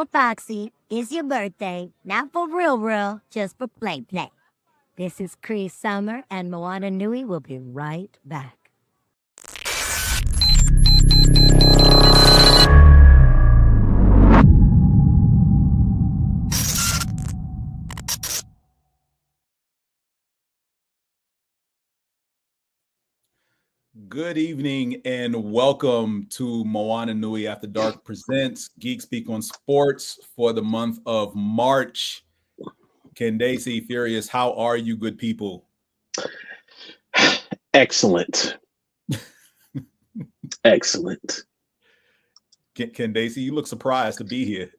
told Foxy it's your birthday, not for real, just for play. This is Cree Summer, and Moana Nui will be right back. Good evening and welcome to Moana Nui After Dark presents Geek Speak On Sports for the month of March. Candaysee, Furious, how are you, good people? Excellent. Excellent. Candaysee, you look surprised to be here.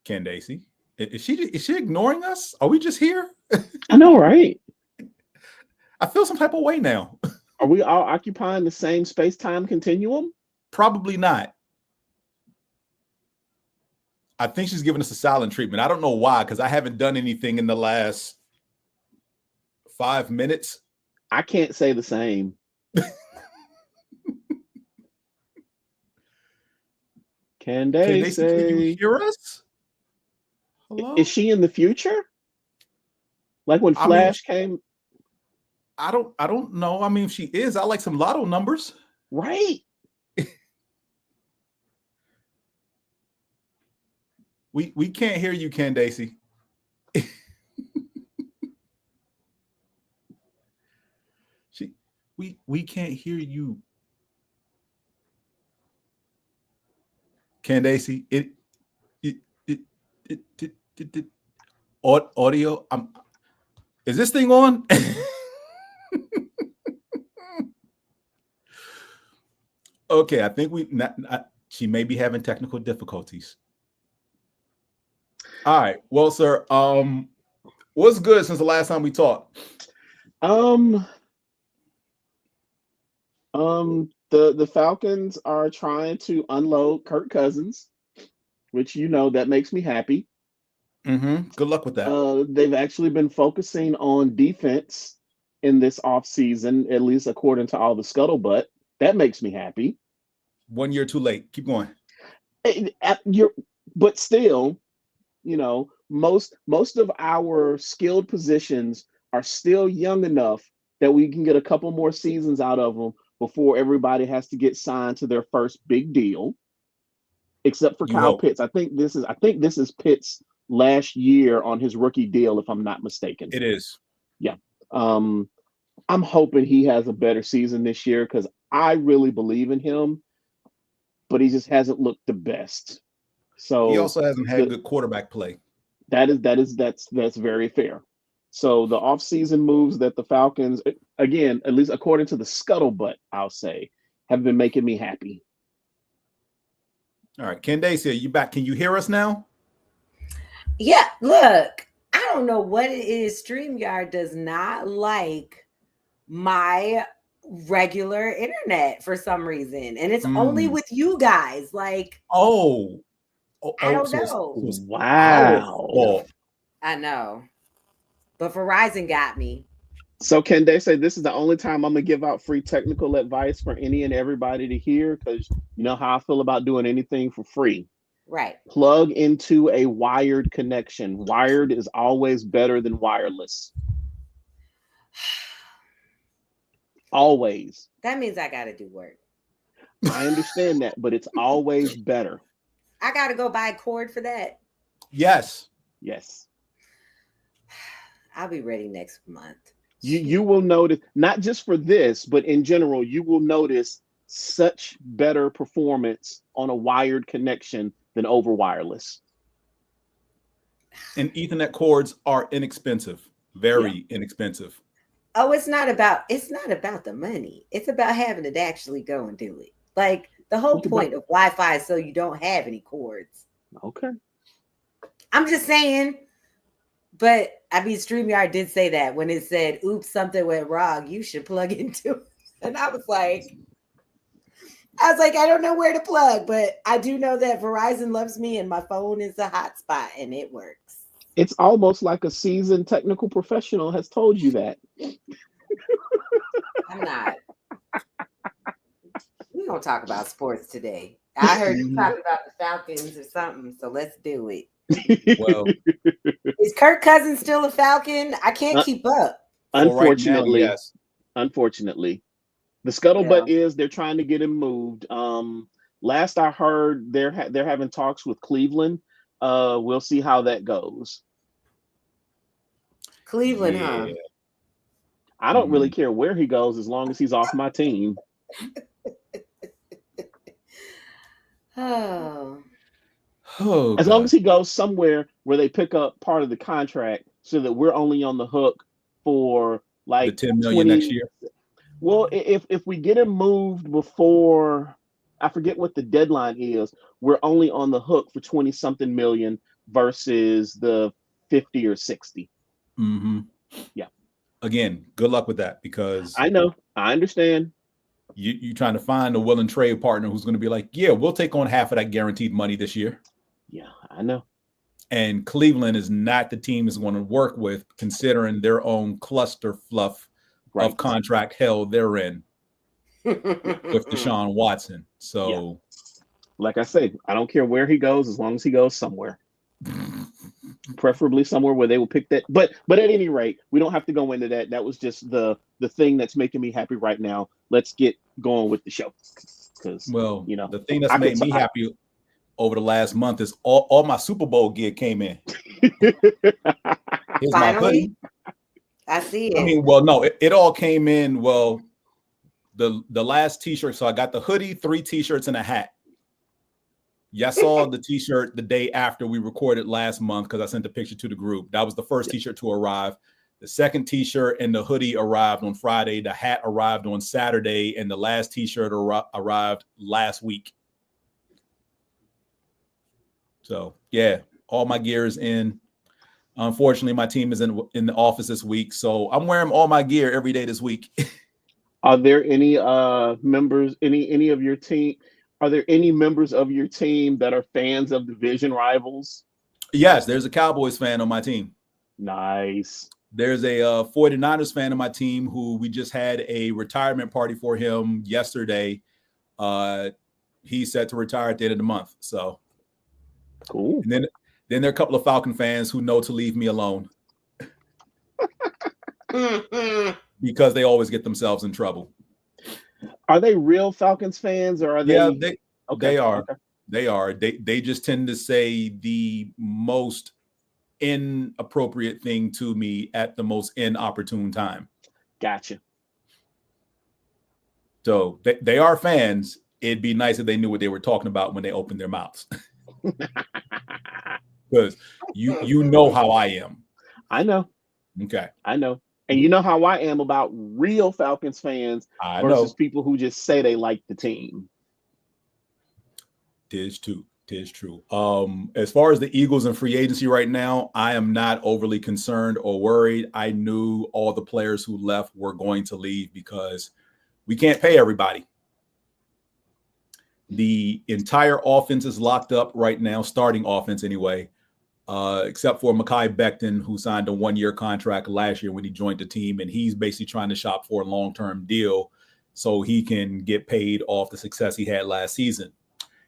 Candaysee, is she ignoring us? Are we just here? I know, right? I feel some type of way now. Are we all occupying the same space-time continuum? Probably not. I think she's giving us a silent treatment. I don't know why, because I haven't done anything in the last 5 minutes. I can't say the same. Candaysee, can you hear us? Hello? Is she in the future? Like when Flash came? I don't know. I mean, if she is, I like some lotto numbers. Right. We can't hear you, Candaysee. we can't hear you. Candaysee, audio. Is this thing on? Okay, I think she may be having technical difficulties. All right. Well, sir, what's good since the last time we talked? The Falcons are trying to unload Kirk Cousins, which that makes me happy. Mm-hmm. Good luck with that. They've actually been focusing on defense in this offseason, at least according to all the scuttlebutt. That makes me happy. 1 year too late. Keep going. But still, most of our skilled positions are still young enough that we can get a couple more seasons out of them before everybody has to get signed to their first big deal, except for Kyle Pitts. I think this is Pitts' last year on his rookie deal, if I'm not mistaken. It is. Yeah. I'm hoping he has a better season this year because I really believe in him, but he just hasn't looked the best. So he also hasn't had good quarterback play. That's very fair. So the offseason moves that the Falcons, again, at least according to the scuttlebutt, I'll say, have been making me happy. All right, Candaysee, are you back? Can you hear us now? Yeah, look, I don't know what it is. StreamYard does not like my regular internet for some reason. And it's only with you guys. Like, I don't know. Wow. I know. But Verizon got me. So can they say this is the only time I'm going to give out free technical advice for any and everybody to hear? Because you know how I feel about doing anything for free. Right. Plug into a wired connection. Wired is always better than wireless. Always. That means I got to do work. I understand that, but it's always better. I got to go buy a cord for that. Yes. I'll be ready next month. You will notice, not just for this, but in general, you will notice such better performance on a wired connection than over wireless. And Ethernet cords are inexpensive, very inexpensive. Oh, it's not about the money. It's about having to actually go and do it. Like the whole point of Wi-Fi is so you don't have any cords. Okay. I'm just saying. But I mean, StreamYard did say that when it said, oops, something went wrong, you should plug into it. And I was like, I don't know where to plug, but I do know that Verizon loves me and my phone is a hotspot and it works. It's almost like a seasoned technical professional has told you that. I'm not. gonna talk about sports today. I heard you talk about the Falcons or something, so let's do it. Well, is Kirk Cousins still a Falcon? I can't keep up. Unfortunately, right now, yes. Unfortunately, the scuttlebutt is they're trying to get him moved. Last I heard, they're having talks with Cleveland. We'll see how that goes. Cleveland, huh? I don't really care where he goes as long as he's off my team. As long as he goes somewhere where they pick up part of the contract so that we're only on the hook for like the $10 million next year. Well, if we get him moved before, I forget what the deadline is, we're only on the hook for 20 something million versus the 50 or 60. Yeah. Again, good luck with that, because I know, I understand. You trying to find a willing trade partner who's going to be like, yeah, we'll take on half of that guaranteed money this year. Yeah, I know. And Cleveland is not the team is going to work with, considering their own cluster fluff of contract hell they're in with Deshaun Watson. So, like I say, I don't care where he goes as long as he goes somewhere. Preferably somewhere where they will pick that. But at any rate, we don't have to go into that. That was just the thing that's making me happy right now. Let's get going with the show. Because, you know, the thing that's made me happy over the last month is all my Super Bowl gear came in. Here's my hoodie. I see it. I mean, well, no, it all came in. Well, the last t-shirt. So I got the hoodie, 3 t-shirts, and a hat. Yeah, I saw the t-shirt the day after we recorded last month because I sent the picture to the group. That was the first t-shirt to arrive. The second t-shirt and the hoodie arrived on Friday. The hat arrived on Saturday, and the last t-shirt arrived last week. So, yeah, all my gear is in. Unfortunately, my team is in the office this week, so I'm wearing all my gear every day this week. Are there any members, any of your team? Are there any members of your team that are fans of division rivals? Yes, there's a Cowboys fan on my team. Nice. There's a 49ers fan on my team who we just had a retirement party for him yesterday. He's set to retire at the end of the month. So cool. And then there are a couple of Falcon fans who know to leave me alone because they always get themselves in trouble. Are they real Falcons fans, or are they? Yeah, they are. Okay. They are. They just tend to say the most inappropriate thing to me at the most inopportune time. Gotcha. So they are fans. It'd be nice if they knew what they were talking about when they opened their mouths. Because you know how I am. I know. Okay. I know. And you know how I am about real Falcons fans versus people who just say they like the team. Tis true. As far as the Eagles and free agency right now, I am not overly concerned or worried. I knew all the players who left were going to leave because we can't pay everybody. The entire offense is locked up right now, starting offense anyway. Except for Mekhi Becton, who signed a 1-year contract last year when he joined the team, and he's basically trying to shop for a long-term deal so he can get paid off the success he had last season.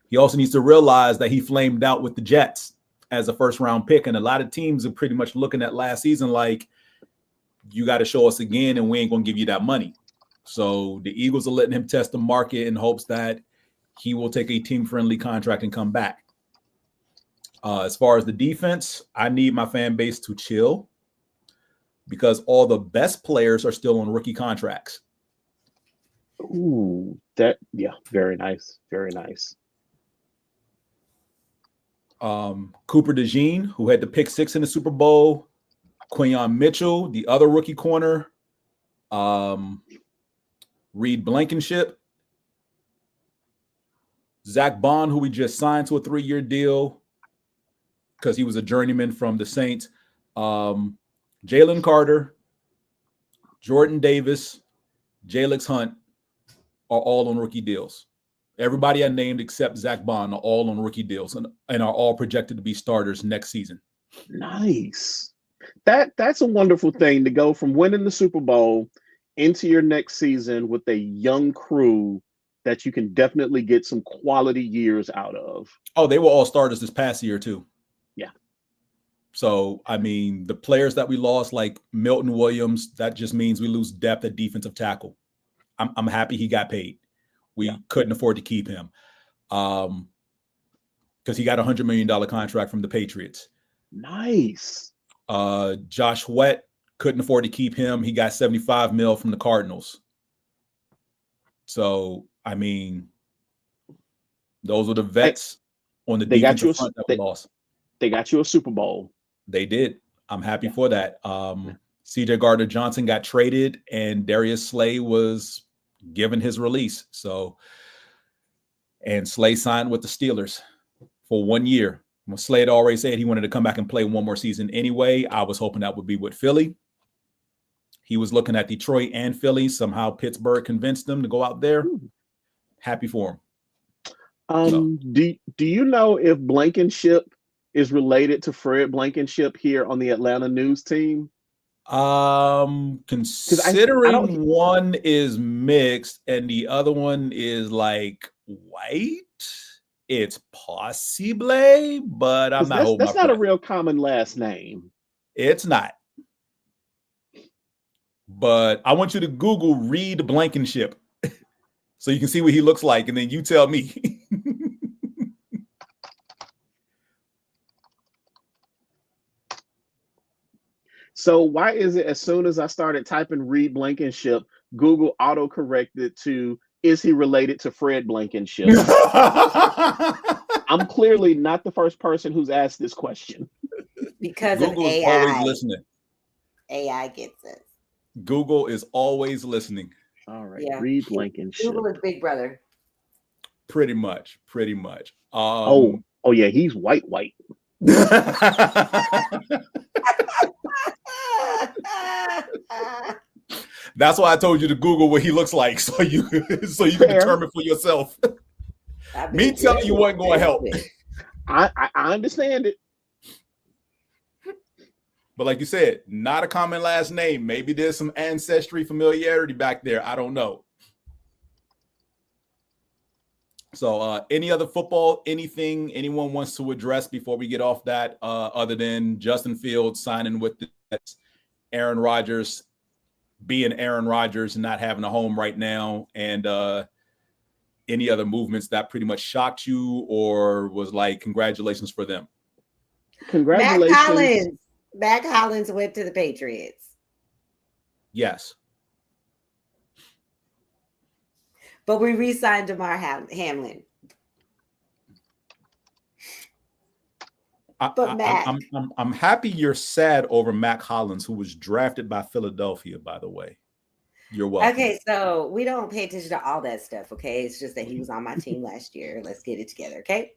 He also needs to realize that he flamed out with the Jets as a first-round pick, and a lot of teams are pretty much looking at last season like, you got to show us again, and we ain't going to give you that money. So the Eagles are letting him test the market in hopes that he will take a team-friendly contract and come back. As far as the defense, I need my fan base to chill because all the best players are still on rookie contracts. Ooh, very nice. Very nice. Cooper DeJean, who had the pick 6 in the Super Bowl, Quinyon Mitchell, the other rookie corner, Reed Blankenship, Zach Bond, who we just signed to a 3-year deal because he was a journeyman from the Saints. Jalen Carter, Jordan Davis, Jalix Hunt are all on rookie deals. Everybody I named except Zach Bond are all on rookie deals and are all projected to be starters next season. Nice. That's a wonderful thing to go from winning the Super Bowl into your next season with a young crew that you can definitely get some quality years out of. Oh, they were all starters this past year too. Yeah. So, I mean, the players that we lost, like Milton Williams, that just means we lose depth at defensive tackle. I'm happy he got paid. We couldn't afford to keep him because he got $100 million contract from the Patriots. Nice. Josh Sweat, couldn't afford to keep him. He got $75 million from the Cardinals. So, I mean, those were the vets on the defensive front that we lost. They got you a Super Bowl. They did. I'm happy for that. CJ Gardner-Johnson got traded, and Darius Slay was given his release. So, and Slay signed with the Steelers for 1 year. Well, Slay had already said he wanted to come back and play one more season anyway. I was hoping that would be with Philly. He was looking at Detroit and Philly. Somehow Pittsburgh convinced him to go out there. Happy for him. Do you know if Blankenship is related to Fred Blankenship here on the Atlanta News team? Considering one is mixed and the other one is like white, it's possible, but I'm not. That's not a real common last name. It's not. But I want you to Google Reed Blankenship so you can see what he looks like, and then you tell me. So why is it as soon as I started typing Reed Blankenship, Google auto-corrected to, is he related to Fred Blankenship? I'm clearly not the first person who's asked this question. Because Google of AI. is always listening. AI gets it. Google is always listening. All right, yeah. Reed Blankenship. Google is Big Brother. Pretty much. Oh yeah, he's white. That's why I told you to Google what he looks like, so you can determine for yourself. Me telling you wasn't going to help. I understand it. But like you said, not a common last name. Maybe there's some ancestry familiarity back there. I don't know. So any other football, anything anyone wants to address before we get off that, other than Justin Fields signing with the Jets, Aaron Rodgers being Aaron Rodgers and not having a home right now, and any other movements that pretty much shocked you or was like, congratulations for them? Congratulations. Mac Hollins went to the Patriots. Yes. But we re-signed Damar Hamlin. I'm happy you're sad over Mac Hollins, who was drafted by Philadelphia, by the way. You're welcome. Okay, so we don't pay attention to all that stuff, okay? It's just that he was on my team last year. Let's get it together, okay?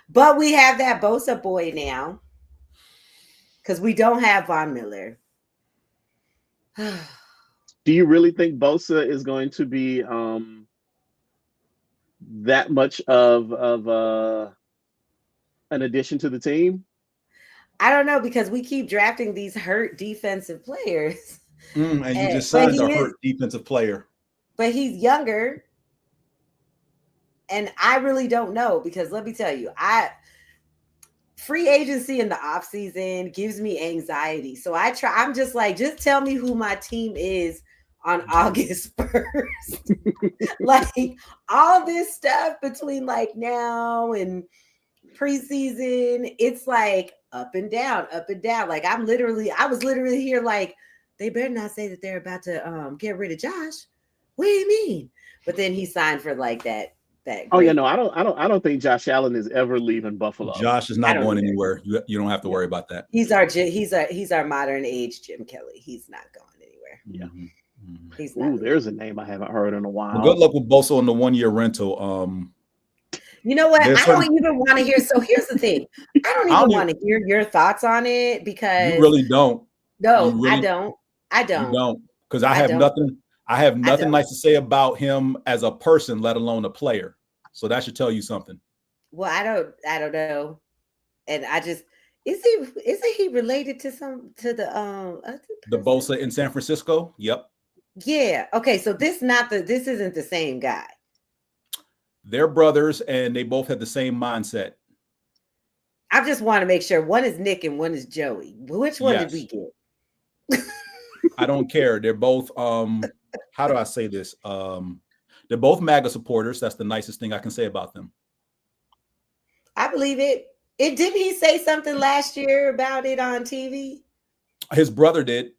But we have that Bosa boy now because we don't have Von Miller. Do you really think Bosa is going to be that much of an addition to the team? I don't know, because we keep drafting these hurt defensive players. And you just signed a hurt defensive player. But he's younger. And I really don't know, because let me tell you, free agency in the offseason gives me anxiety. So I'm just like, just tell me who my team is on August 1st. Like all this stuff between like now and preseason, it's like up and down. Like I was literally here like, they better not say that they're about to get rid of Josh. What do you mean? But then he signed for like that. Oh yeah, no, I don't think Josh Allen is ever leaving Buffalo. Josh is not going anywhere. You don't have to worry about that. He's our modern age Jim Kelly. He's not going anywhere. Yeah. Mm-hmm. He's not. Ooh, there's a name I haven't heard in a while. Well, good luck with Bosa on the 1-year rental. You know what? I don't even want to hear. So here's the thing. I don't even want to hear your thoughts on it, because you really don't. No, really, I don't. You don't, because I have nothing nice to say about him as a person, let alone a player. So that should tell you something. Well, I don't know. And I just isn't he related to the Bosa in San Francisco? Yep. Yeah. Okay. So this isn't the same guy. They're brothers, and they both have the same mindset. I just want to make sure one is Nick and one is Joey. Which one did we get? I don't care. They're both how do I say this? They're both MAGA supporters. That's the nicest thing I can say about them. I believe it. Didn't he say something last year about it on TV? His brother did.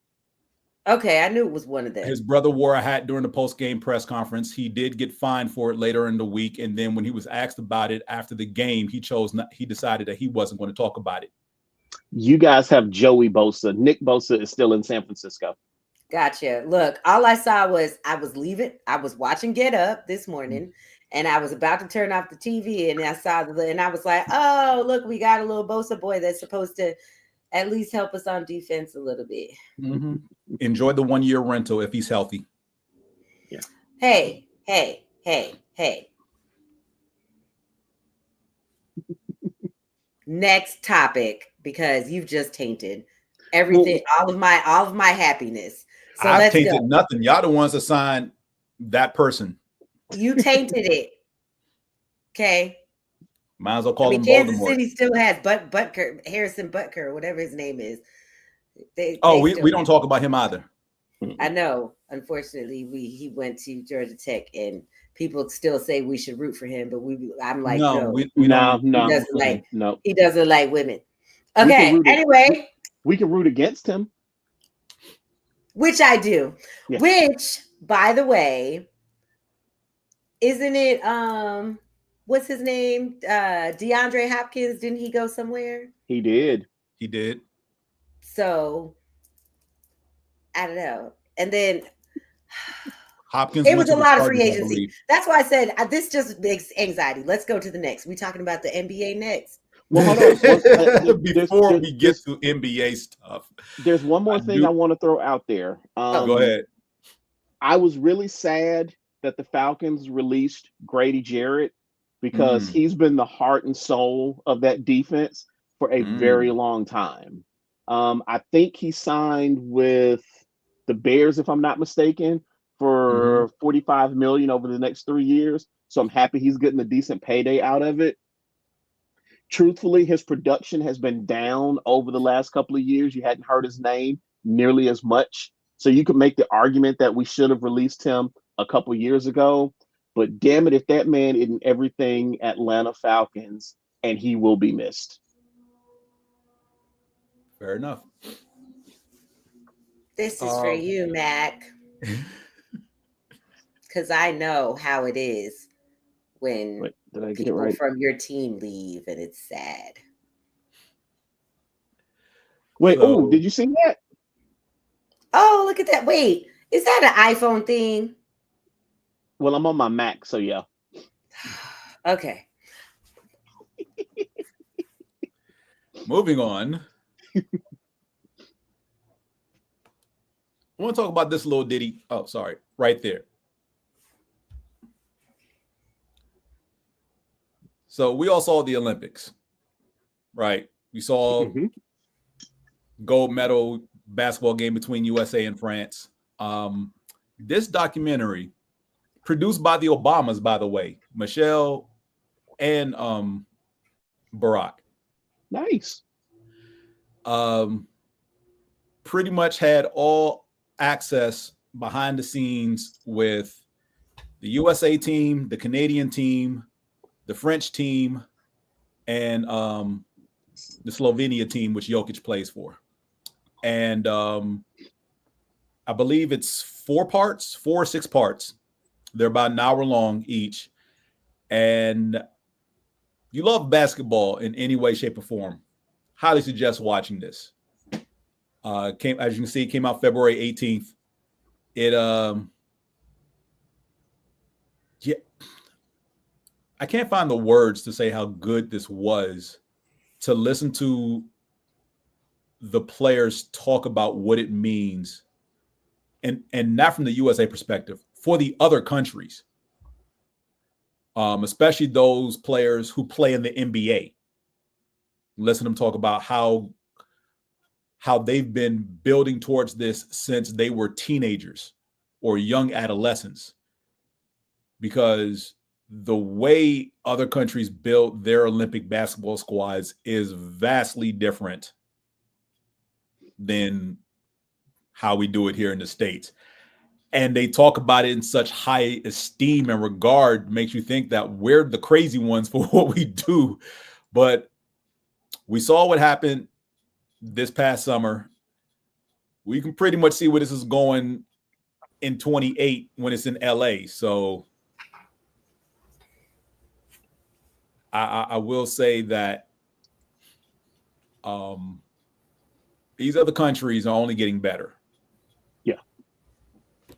Okay, I knew it was one of them. His brother wore a hat during the post-game press conference. He did get fined for it later in the week, and then when he was asked about it after the game, he decided that he wasn't going to talk about it. You guys have Joey Bosa. Nick Bosa is still in San Francisco. Gotcha. Look, all I saw was I was leaving. I was watching Get Up this morning, and I was about to turn off the TV, and I saw and I was like, "Oh, look, we got a little Bosa boy that's supposed to at least help us on defense a little bit." Mm-hmm. Enjoy the 1-year rental if he's healthy. Yeah. Hey. Next topic, because you've just tainted everything, all of my happiness. So I've tainted nothing. Y'all the ones that signed that person. You tainted it. Okay. Might as well call him Kansas Voldemort. City still has Harrison Butker, whatever his name is. We don't talk about him either. I know. Unfortunately, he went to Georgia Tech, and people still say we should root for him, but I'm like, no. He doesn't like women. Okay. Anyway, we can root against him, which I do. Yeah. Which, by the way, isn't it? What's his name? DeAndre Hopkins. Didn't he go somewhere? He did. So I don't know. And then Hopkins. It was a lot of free agency. That's why I said this just makes anxiety. Let's go to the next. We're talking about the NBA next. Well, hold on. Before we get to NBA stuff, there's one more thing I want to throw out there. Go ahead. I was really sad that the Falcons released Grady Jarrett because he's been the heart and soul of that defense for a very long time. I think he signed with the Bears, if I'm not mistaken, for $45 million over the next 3 years. So I'm happy he's getting a decent payday out of it. Truthfully, his production has been down over the last couple of years. You hadn't heard his name nearly as much. So you could make the argument that we should have released him a couple years ago. But damn it, if that man isn't everything Atlanta Falcons, and he will be missed. Fair enough. This is for you, Mac. Because I know how it is when did I get people it right? From your team leave, and it's sad. Wait, did you see that? Oh, look at that. Wait, is that an iPhone thing? Well, I'm on my Mac, so yeah. Okay. Moving on. I want to talk about this little ditty. Oh, sorry. Right there. So we all saw the Olympics, right? We saw gold medal basketball game between USA and France. This documentary, produced by the Obamas, by the way, Michelle and Barack. Nice. Pretty much had all access behind the scenes with the USA team, the Canadian team, the French team, and the Slovenia team, which Jokic plays for. And I believe it's 4 or 6 parts. They're about an hour long each. And you love basketball in any way, shape, or form, highly suggest watching this. As you can see, it came out February 18th. I can't find the words to say how good this was to listen to the players talk about what it means, and not from the USA perspective, for the other countries, especially those players who play in the NBA. Listen to them talk about how they've been building towards this since they were teenagers, or young adolescents, because the way other countries build their Olympic basketball squads is vastly different than how we do it here in the States. And they talk about it in such high esteem and regard, makes you think that we're the crazy ones for what we do. But we saw what happened this past summer. We can pretty much see where this is going in 28 when it's in LA. So I will say that these other countries are only getting better. Yeah.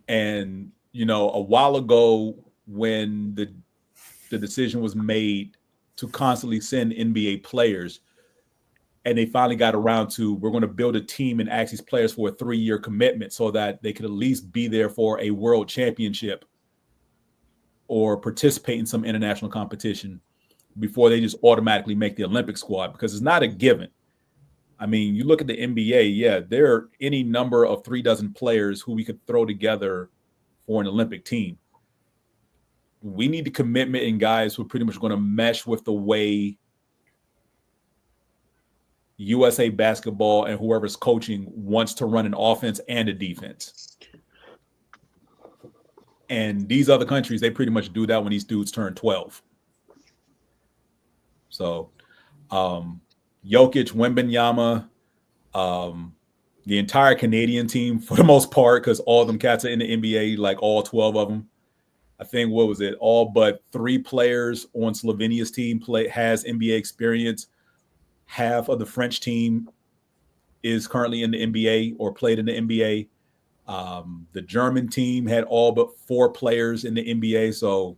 And, you know, a while ago when the decision was made to constantly send NBA players, and they finally got around to, we're going to build a team and ask these players for a 3-year commitment so that they could at least be there for a world championship or participate in some international competition before they just automatically make the Olympic squad, because it's not a given. I mean, you look at the NBA, yeah, there are any number of 36 players who we could throw together for an Olympic team. We need the commitment in guys who are pretty much going to mesh with the way USA basketball and whoever's coaching wants to run an offense and a defense. And these other countries, they pretty much do that when these dudes turn 12. So, Jokic, Wembanyama, the entire Canadian team for the most part, because all of them cats are in the NBA, like all 12 of them. I think, what was it? All but 3 players on Slovenia's team has NBA experience. Half of the French team is currently in the NBA or played in the NBA. The German team had all but 4 players in the NBA. So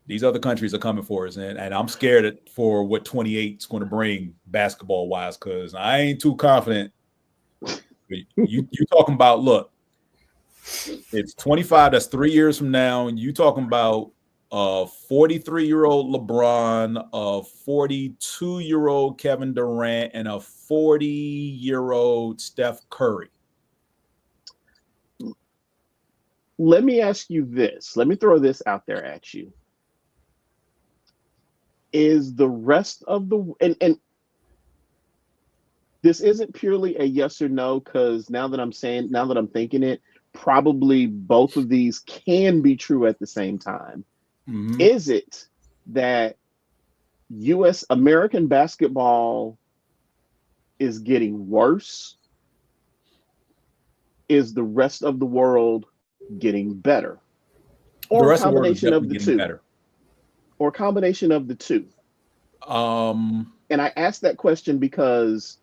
these other countries are coming for us, and I'm scared for what 28 is going to bring basketball-wise, because I ain't too confident. You talking about, look, it's 25, that's 3 years from now, and you talking about a 43-year-old LeBron, a 42-year-old Kevin Durant, and a 40-year-old Steph Curry. Let me ask you this. Let me throw this out there at you. Is the rest of the and this isn't purely a yes or no, because now that I'm thinking it, probably both of these can be true at the same time. Mm-hmm. Is it that American basketball is getting worse? Is the rest of the world getting better? Or a combination of the two? Better. Or a combination of the two. And I ask that question because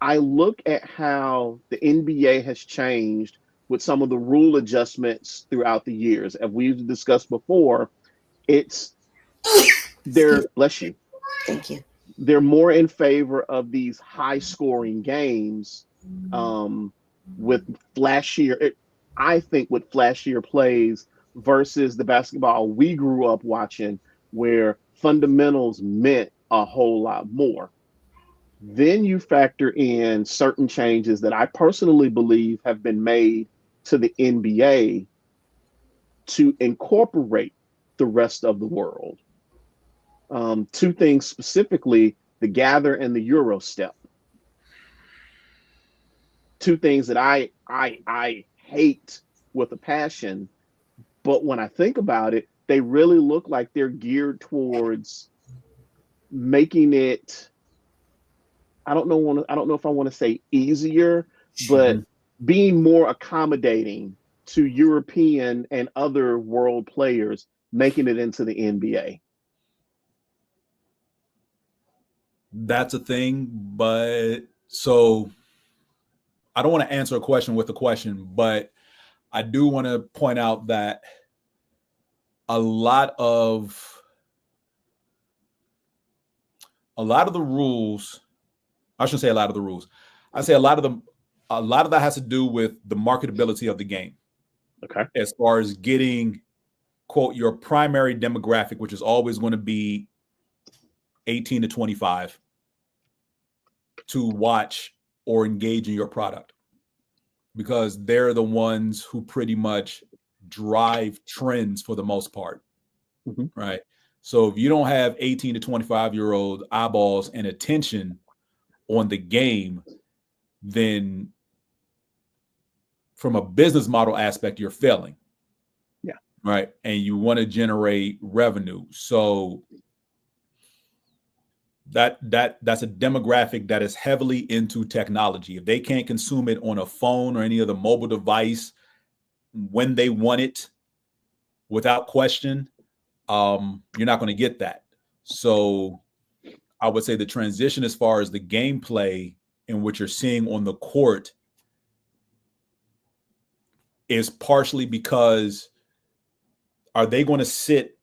I look at how the NBA has changed with some of the rule adjustments throughout the years. As we've discussed before, bless you. Thank you. They're more in favor of these high-scoring games with flashier plays versus the basketball we grew up watching, where fundamentals meant a whole lot more. Then you factor in certain changes that I personally believe have been made to the NBA to incorporate the rest of the world. 2 things specifically, the gather and the Euro step. 2 things that I hate with a passion, but when I think about it, they really look like they're geared towards making it, I don't know if I want to say easier, but being more accommodating to European and other world players making it into the NBA. That's a thing, but so I don't want to answer a question with a question, but I do want to point out that a lot of the rules, I shouldn't say a lot of the rules. I say a lot of that has to do with the marketability of the game. Okay. As far as getting, quote, your primary demographic, which is always going to be 18 to 25, to watch or engage in your product. because they're the ones who pretty much drive trends for the most part, right? So if you don't have 18 to 25-year-old eyeballs and attention on the game, then from a business model aspect, you're failing. Yeah. Right. And you want to generate revenue. So that's a demographic that is heavily into technology. If they can't consume it on a phone or any other mobile device when they want it, without question, you're not going to get that. So I would say the transition as far as the gameplay and what you're seeing on the court is partially because are they going to sit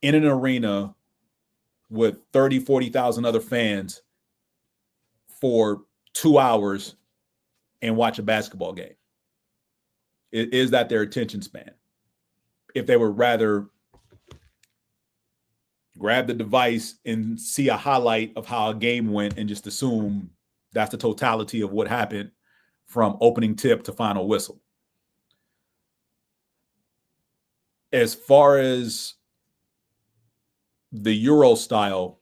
in an arena with 30, 40,000 other fans for 2 hours and watch a basketball game? Is that their attention span? If they would rather grab the device and see a highlight of how a game went and just assume that's the totality of what happened from opening tip to final whistle. As far as the Euro style,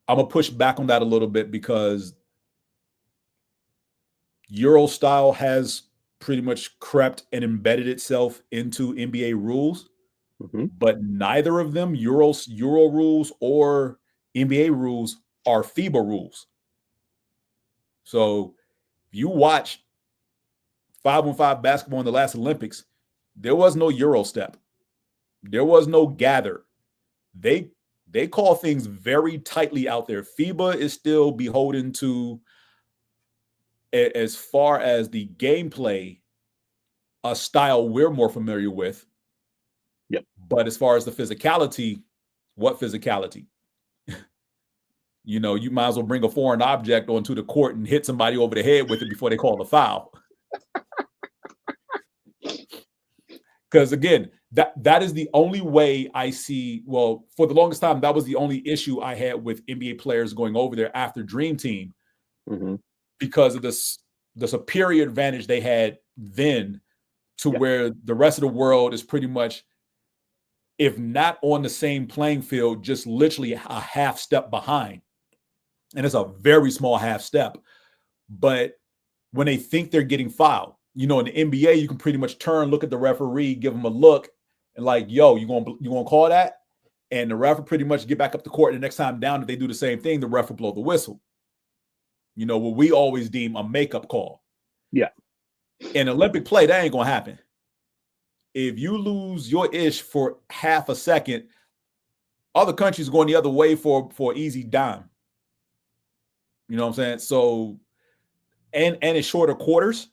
I'm going to push back on that a little bit because Euro style has pretty much crept and embedded itself into NBA rules, but neither of them, Euro rules or NBA rules, are FIBA rules. So if you watch 5-on-5 basketball in the last Olympics, there was no Euro step. There was no gather. They call things very tightly out there. FIBA is still beholden to, as far as the gameplay, a style we're more familiar with. Yep. But as far as the physicality, what physicality? You know, you might as well bring a foreign object onto the court and hit somebody over the head with it before they call the foul. Because again, that is the only way I see. Well, for the longest time, that was the only issue I had with NBA players going over there after Dream Team, because of the superior advantage they had then to where the rest of the world is pretty much, if not on the same playing field, just literally a half step behind. And it's a very small half step. But when they think they're getting fouled, you know, in the NBA, you can pretty much turn, look at the referee, give him a look, and like, yo, you gonna call that? And the ref will pretty much get back up the court. And the next time down, if they do the same thing, the ref will blow the whistle. You know, what we always deem a makeup call. Yeah. In Olympic play, that ain't gonna happen. If you lose your ish for half a second, other countries going the other way for easy dime. You know what I'm saying? So, and it's shorter quarters.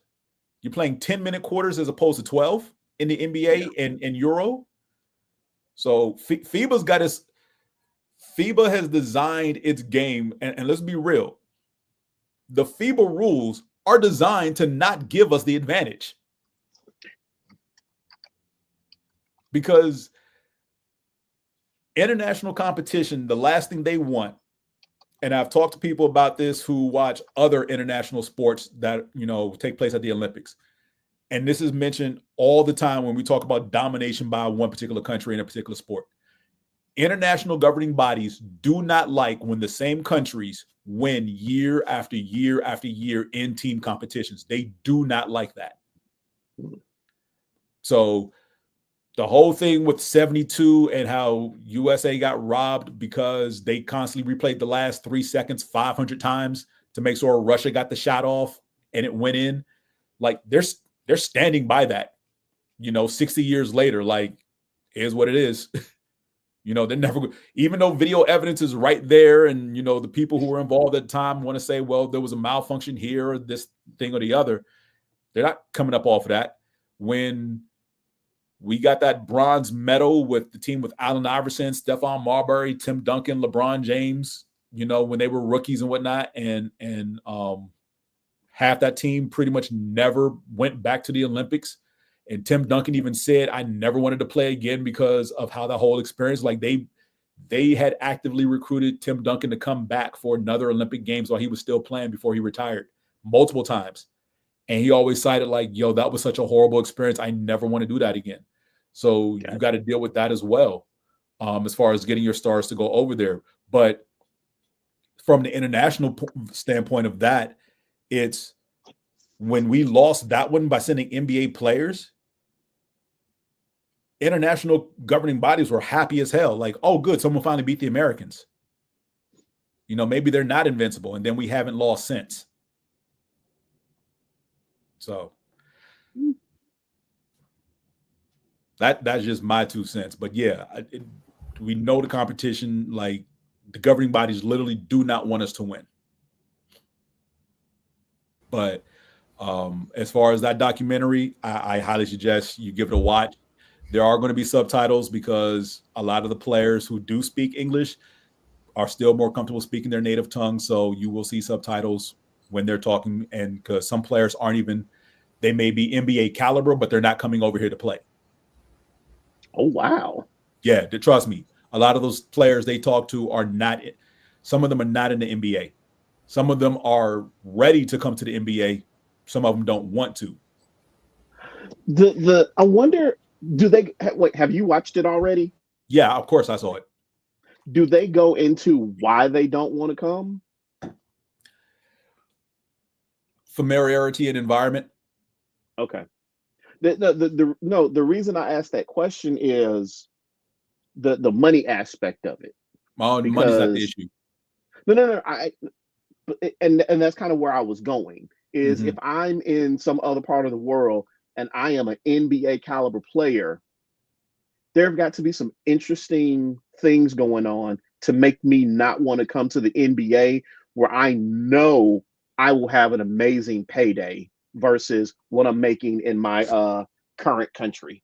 You're playing 10-minute quarters as opposed to 12 in the NBA and Euro. So FIBA has designed its game, and let's be real. The FIBA rules are designed to not give us the advantage. Because international competition, the last thing they want, and I've talked to people about this who watch other international sports that, you know, take place at the Olympics. And this is mentioned all the time when we talk about domination by one particular country in a particular sport. International governing bodies do not like when the same countries win year after year after year in team competitions. They do not like that. So the whole thing with 72 and how USA got robbed because they constantly replayed the last 3 seconds 500 times to make sure Russia got the shot off and it went in. Like they're standing by that, you know, 60 years later, like, is what it is. You know, they're never, even though video evidence is right there. And, you know, the people who were involved at the time want to say, well, there was a malfunction here or this thing or the other. They're not coming up off of that. When we got that bronze medal with the team with Allen Iverson, Stephon Marbury, Tim Duncan, LeBron James, you know, when they were rookies and whatnot, and half that team pretty much never went back to the Olympics. And Tim Duncan even said, I never wanted to play again because of how the whole experience, like they had actively recruited Tim Duncan to come back for another Olympic Games while he was still playing before he retired. multiple times. And he always cited like, yo, that was such a horrible experience. I never want to do that again. So you got to deal with that as well, as far as getting your stars to go over there. But from the international standpoint of that, it's when we lost that one by sending NBA players, international governing bodies were happy as hell. Like, oh, good, someone finally beat the Americans. You know, maybe they're not invincible, and then we haven't lost since. So that's just my 2 cents. But yeah, we know the competition, like the governing bodies literally do not want us to win. But as far as that documentary, I highly suggest you give it a watch. There are going to be subtitles because a lot of the players who do speak English are still more comfortable speaking their native tongue. So you will see subtitles when they're talking, and because some players aren't even, they may be NBA caliber, but they're not coming over here to play. Oh, wow. Yeah, trust me. A lot of those players they talk to are not, some of them are not in the NBA. Some of them are ready to come to the NBA. Some of them don't want to. I wonder, do they, wait, have you watched it already? Yeah, of course I saw it. Do they go into why they don't want to come? Familiarity and environment. Okay. The reason I asked that question is the money aspect of it. Money's not the issue. No. And that's kind of where I was going. Is if I'm in some other part of the world and I am an NBA caliber player, there have got to be some interesting things going on to make me not want to come to the NBA, where I know I will have an amazing payday versus what I'm making in my current country.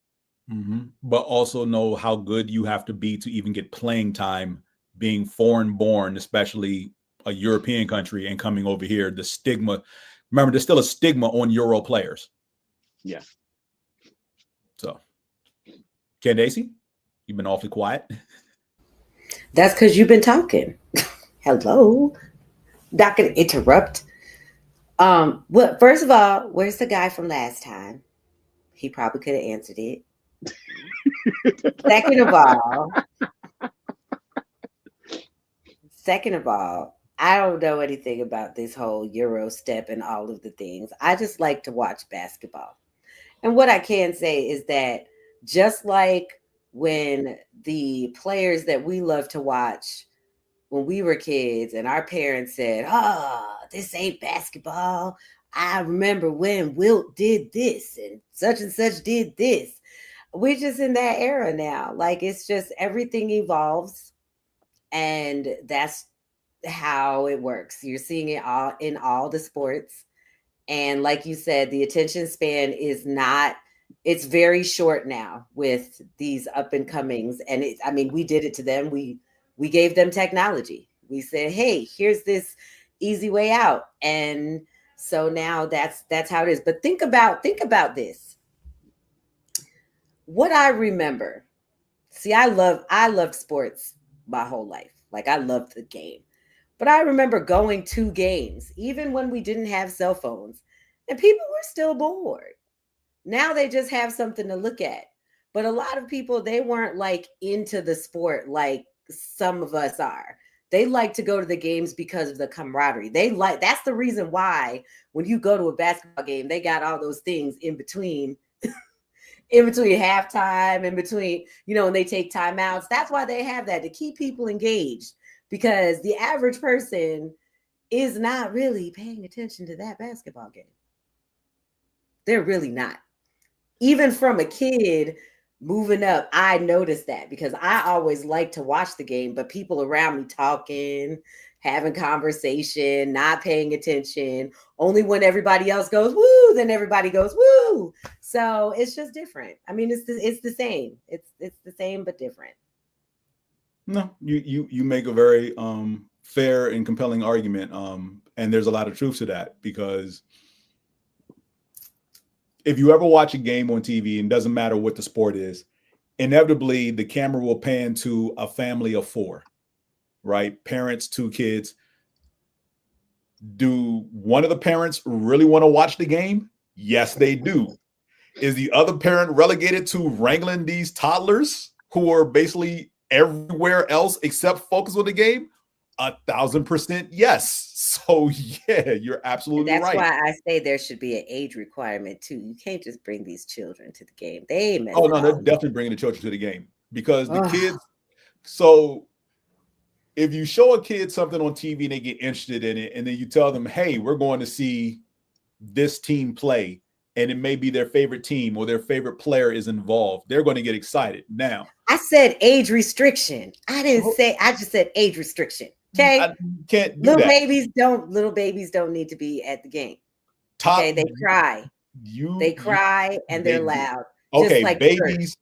But also know how good you have to be to even get playing time, being foreign born, especially a European country, and coming over here. The stigma, remember, there's still a stigma on Euro players. Yeah. So, Candaysee, you've been awfully quiet. That's because you've been talking. Hello. Not going to interrupt. Well, first of all, where's the guy from last time? He probably could have answered it. Second of all, I don't know anything about this whole Euro step and all of the things. I just like to watch basketball. And what I can say is that just like when the players that we love to watch when we were kids and our parents said, this ain't basketball. I remember when Wilt did this and such did this. We're just in that era now. Like, it's just everything evolves, and that's how it works. You're seeing it all in all the sports. And like you said, the attention span is not, it's very short now with these up and comings. And we did it to them. We gave them technology. We said, hey, here's this easy way out. And so now that's how it is. But think about this. What I remember, see, I loved sports my whole life. Like, I loved the game. But I remember going to games, even when we didn't have cell phones, and people were still bored. Now they just have something to look at. But a lot of people, they weren't like into the sport like some of us are. They like to go to the games because of the camaraderie. That's the reason why when you go to a basketball game, they got all those things in between halftime, in between, when they take timeouts. That's why they have that, to keep people engaged, because the average person is not really paying attention to that basketball game. They're really not. Even from a kid moving up, I noticed that, because I always like to watch the game, but people around me talking, having conversation, not paying attention. Only when everybody else goes, woo, then everybody goes, woo. So it's just different. I mean, it's the same. It's the same, but different. No, you make a very fair and compelling argument. And there's a lot of truth to that, because if you ever watch a game on TV, and doesn't matter what the sport is, inevitably the camera will pan to a family of 4, right? Parents, 2 kids. Do one of the parents really want to watch the game? Yes, they do. Is the other parent relegated to wrangling these toddlers who are basically everywhere else except focus on the game? 1,000% yes. So yeah, you're absolutely That's right. why I say there should be an age requirement too. You can't just bring these children to the game. They Oh no, they're definitely bringing the children to the game because the kids. So if you show a kid something on TV and they get interested in it, and then you tell them, "Hey, we're going to see this team play," and it may be their favorite team or their favorite player is involved, they're going to get excited. Now, I said age restriction. I didn't say. I just said age restriction. Okay, I can't do little that. Little babies don't need to be at the game. Okay, they cry. They cry and they're loud. Okay, like babies,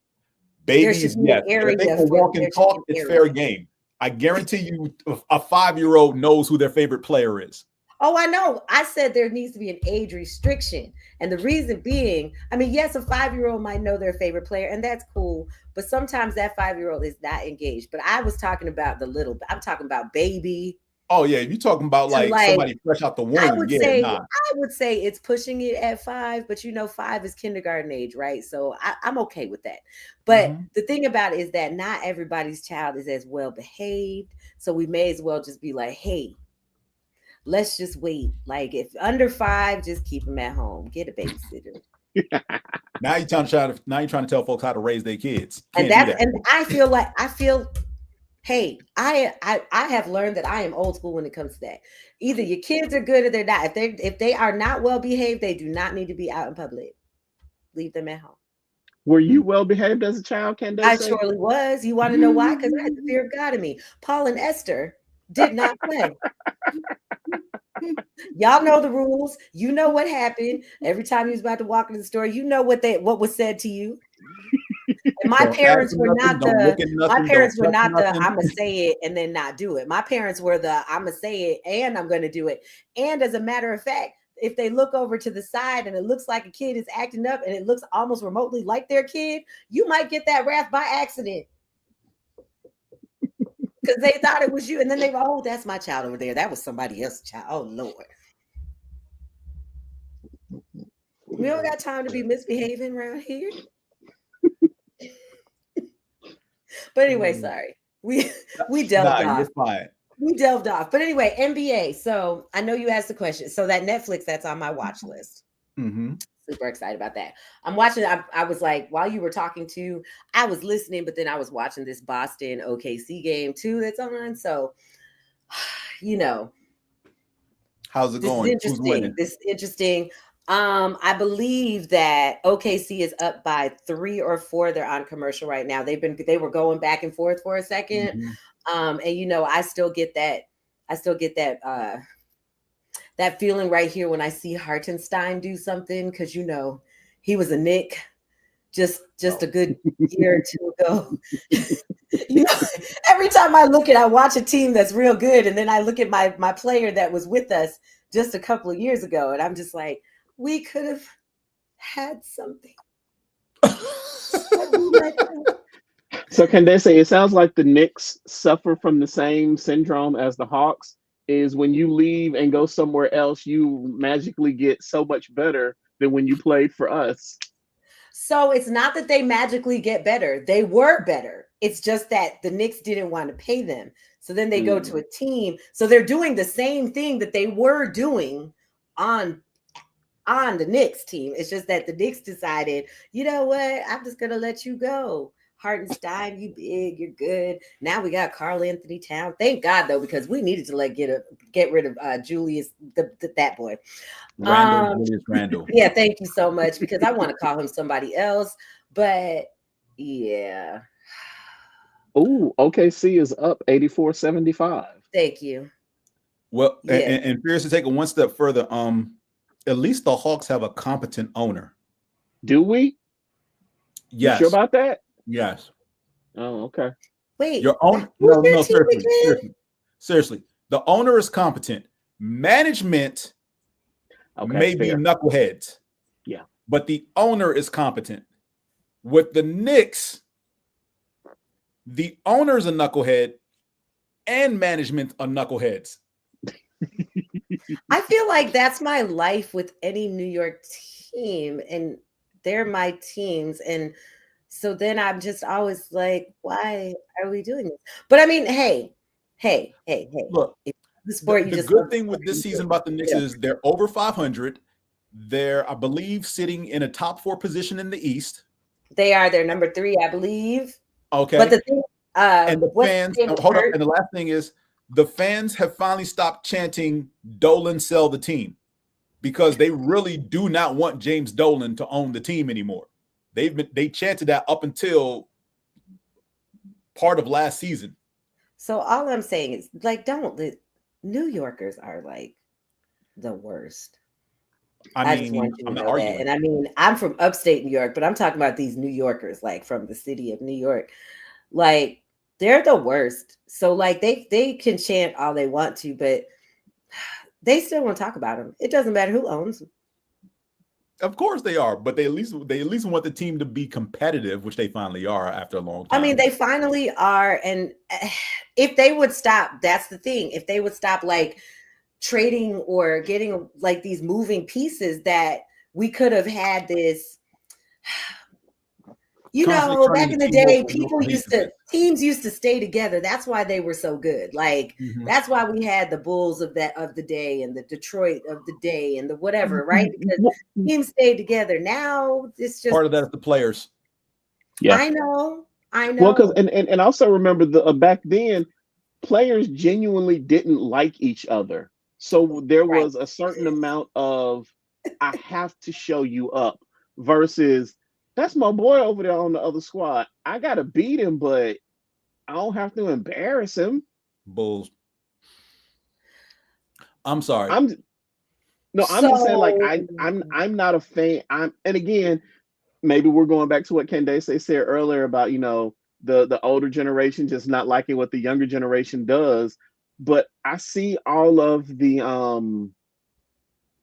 yes. If they can walk and talk, it's fair game. I guarantee you, a 5-year-old knows who their favorite player is. Oh, I know. I said there needs to be an age restriction. And the reason being, I mean, yes, a 5-year-old might know their favorite player, and that's cool. But sometimes that 5-year-old is not engaged. But I was talking about I'm talking about baby. Oh, yeah. If you're talking about like somebody fresh out the womb, I would say it's pushing it at 5, but 5 is kindergarten age, right? So I'm okay with that. But the thing about it is that not everybody's child is as well behaved. So we may as well just be like, hey, let's just wait. Like if under 5, just keep them at home. Get a babysitter. Now you're trying to tell folks how to raise their kids. And I feel hey, I have learned that I am old school when it comes to that. Either your kids are good or they're not. If they are not well behaved, they do not need to be out in public. Leave them at home. Were you well behaved as a child, Candaysee? I surely was. You want to know why? Because I had the fear of God in me. Paul and Esther did not play. Y'all know the rules. You know what happened. Every time you was about to walk into the store, you know what was said to you. And my parents were not the I'm gonna say it and then not do it. My parents were the I'm gonna say it and I'm gonna do it. And as a matter of fact, if they look over to the side and it looks like a kid is acting up and it looks almost remotely like their kid, you might get that wrath by accident. Because they thought it was you. And then they go, oh, that's my child over there. That was somebody else's child. Oh, Lord. We don't got time to be misbehaving around here. But anyway, sorry. We delved off. You're fine. We delved off. But anyway, NBA. So I know you asked the question. So that Netflix, that's on my watch list. Super excited about that. I'm watching. I was like, while you were talking to, I was listening, but then I was watching this Boston OKC game too that's on. So, how's it going? Who's winning? This is interesting. I believe that OKC is up by 3 or 4. They're on commercial right now. They were going back and forth for a second. And I still get that. That feeling right here when I see Hartenstein do something, because he was a Knick just a good year or two ago. Every time I watch a team that's real good, and then I look at my player that was with us just a couple of years ago, and I'm just like, we could have had something. So Candaysee, it sounds like the Knicks suffer from the same syndrome as the Hawks. Is when you leave and go somewhere else, you magically get so much better than when you played for us. So it's not that they magically get better. They were better. It's just that the Knicks didn't want to pay them. So then they go to a team. So they're doing the same thing that they were doing on the Knicks team. It's just that the Knicks decided, you know what? I'm just going to let you go. Hartenstein, you big, you're good. Now we got Karl Anthony Towns. Thank God though, because we needed to get rid of Julius, that boy. Julius Randle. Yeah, thank you so much, because I want to call him somebody else. But yeah. Oh, OKC is up 84-75. Thank you. Well, yeah. and Fierce, to take it one step further, at least the Hawks have a competent owner. Do we? Yes. You sure about that? Yes. Oh, okay. Wait. Your own seriously. The owner is competent. Management may be knuckleheads. Yeah. But the owner is competent. With the Knicks, the owner's a knucklehead and management are knuckleheads. I feel like that's my life with any New York team, and they're my teams. And so then I'm just always like, why are we doing this? But I mean, hey. Look, The sport the good thing with this season about the Knicks is they're over 500. They're, I believe, sitting in a top 4 position in the East. They are. They're number 3, I believe. Okay. But the thing, and the fans, hold up. And the last thing is, the fans have finally stopped chanting Dolan sell the team, because they really do not want James Dolan to own the team anymore. They chanted that up until part of last season. So all I'm saying is, like, New Yorkers are like the worst. I just want you to know that. And I mean, I'm from upstate New York, but I'm talking about these New Yorkers, like from the city of New York. Like, they're the worst. So like they can chant all they want to, but they still want to talk about them. It doesn't matter who owns them. Of course they are, but they at least want the team to be competitive, which they finally are after a long time. I mean, they finally are. And if they would stop, that's the thing. If they would stop like trading or getting like these moving pieces, that we could have had this, you know, back in the day, teams used to stay together. That's why they were so good. Like, that's why we had the Bulls of the day and the Detroit of the day and the whatever, right? Because teams stayed together. Now it's just part of that is the players. Yeah, I know. Well, because and also remember back then, players genuinely didn't like each other. So there was a certain amount of, I have to show you up, versus that's my boy over there on the other squad. I got to beat him, but I don't have to embarrass him. Bulls. I'm sorry. I'm just saying, like, I'm not a fan. And again, maybe we're going back to what Candaysee said earlier about, you know, the older generation just not liking what the younger generation does. But I see all of the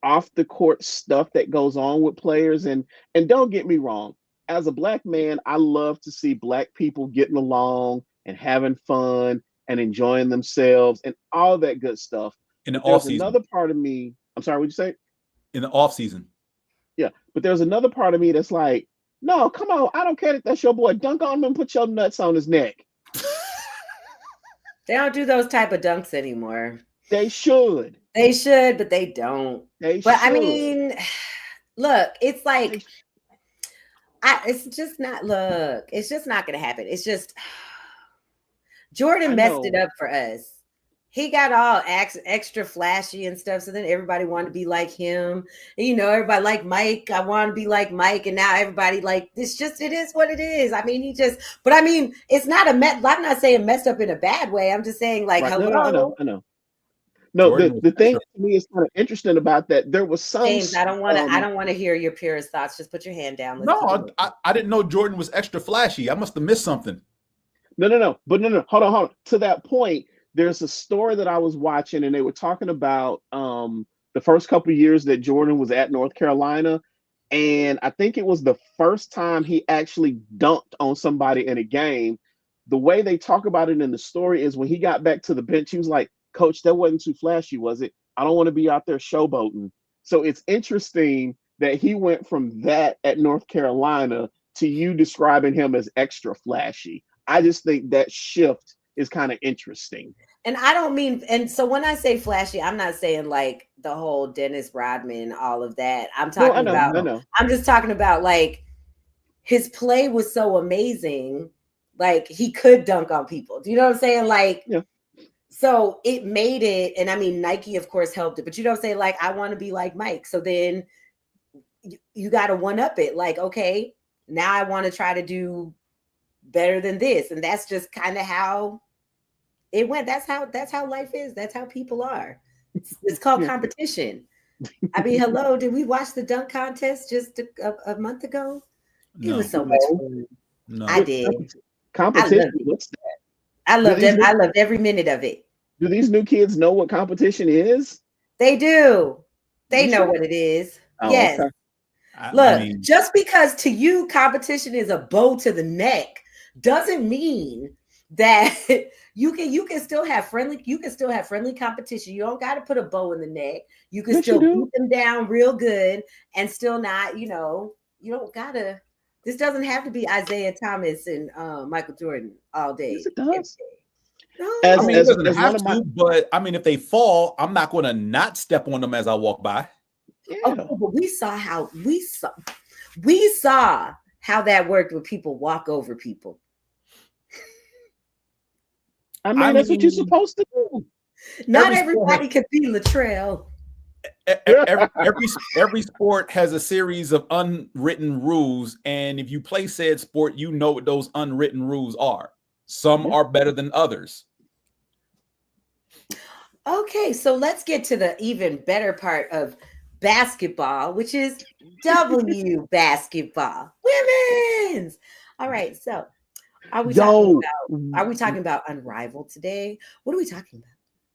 off the court stuff that goes on with players, and don't get me wrong, as a Black man, I love to see Black people getting along and having fun and enjoying themselves and all that good stuff. In the off season, another part of me, I'm sorry, what'd you say? In the off season. Yeah, but there's another part of me that's like, no, come on, I don't care if that's your boy. Dunk on him and put your nuts on his neck. They don't do those type of dunks anymore. They should. They should, but they don't. I mean, look, it's like, it's just not going to happen. It's just, Jordan messed it up for us. He got all extra flashy and stuff. So then everybody wanted to be like him. And, you know, everybody like Mike. I want to be like Mike. And now everybody like, it is what it is. I mean, it's not I'm not saying messed up in a bad way. I'm just saying, like, hello. No, I know. No, the thing to me is kind of interesting about that. There was some. James, I don't want to hear your purest thoughts. Just put your hand down. I didn't know Jordan was extra flashy. I must have missed something. No. But no. Hold on. To that point, there's a story that I was watching, and they were talking about the first couple of years that Jordan was at North Carolina, and I think it was the first time he actually dunked on somebody in a game. The way they talk about it in the story is when he got back to the bench, he was like, "Coach, that wasn't too flashy, was it? I don't want to be out there showboating." So it's interesting that he went from that at North Carolina to you describing him as extra flashy. I just think that shift is kind of interesting. And I don't mean, and so when I say flashy, I'm not saying like the whole Dennis Rodman, all of that. I'm talking I'm just talking about, like, his play was so amazing. Like, he could dunk on people. Do you know what I'm saying? Like, yeah. So it made it, and I mean, Nike, of course, helped it, but you know what I'm saying? Like, I want to be like Mike. So then you got to one up it. Like, okay, now I want to try to do better than this. And that's just kind of how it went. That's how life is. That's how people are. It's called competition. I mean, hello, did we watch the dunk contest just a month ago? No. It was so much fun. No. I did. Competition, what's that? I loved it. I loved every minute of it. Do these new kids know what competition is? They do. They know what it is. Oh, yes. Okay. Look, just because to you competition is a bow to the neck doesn't mean that You can still have friendly competition. You don't got to put a bow in the neck. You can still beat them down real good and still not, you don't gotta. This doesn't have to be Isaiah Thomas and Michael Jordan all day. Yes, it does. No. It doesn't have to, but I mean, if they fall, I'm not going to not step on them as I walk by. Yeah. Okay, but we saw how that worked when people walk over people. I mean, that's what you're supposed to do. Not everybody could be Latrell. Every sport has a series of unwritten rules, and if you play said sport, you know what those unwritten rules are. Some are better than others. Okay, so let's get to the even better part of basketball, which is W basketball, women's. All right, so are we talking about Unrivaled today? What are we talking about?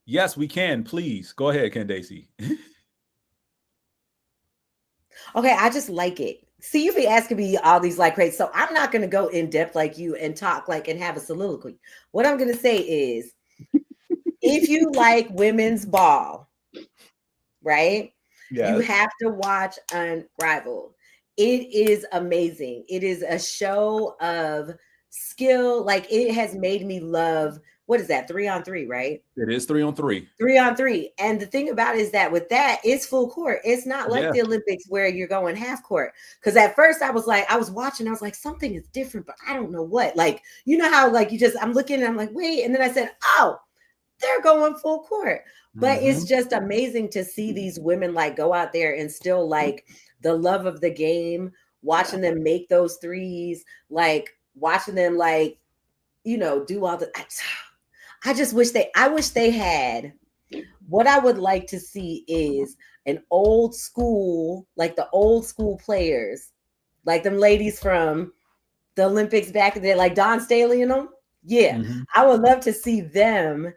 Yes, we can. Please go ahead, Candaysee. Okay, I just like it. See, you be asking me all these like crazy, so I'm not going to go in depth like you and talk like and have a soliloquy. What I'm going to say is, if you like women's ball, right? Yes. You have to watch Unrivaled. It is amazing. It is a show of skill. Like, it has made me love, what is that, 3-on-3, right? It is 3-on-3. 3-on-3. And the thing about it is that with that, it's full court. It's not like the Olympics where you're going half court. Because at first I was watching, I was like, something is different, but I don't know what. Like, you know how like I'm looking and I'm like, wait. And then I said, oh, they're going full court. But it's just amazing to see these women like go out there and still like the love of the game, watching them make those threes, like watching them like, do all the. I wish they had. What I would like to see is an old school, like the old school players, like them ladies from the Olympics back in the day, like Dawn Staley and them. Yeah, I would love to see them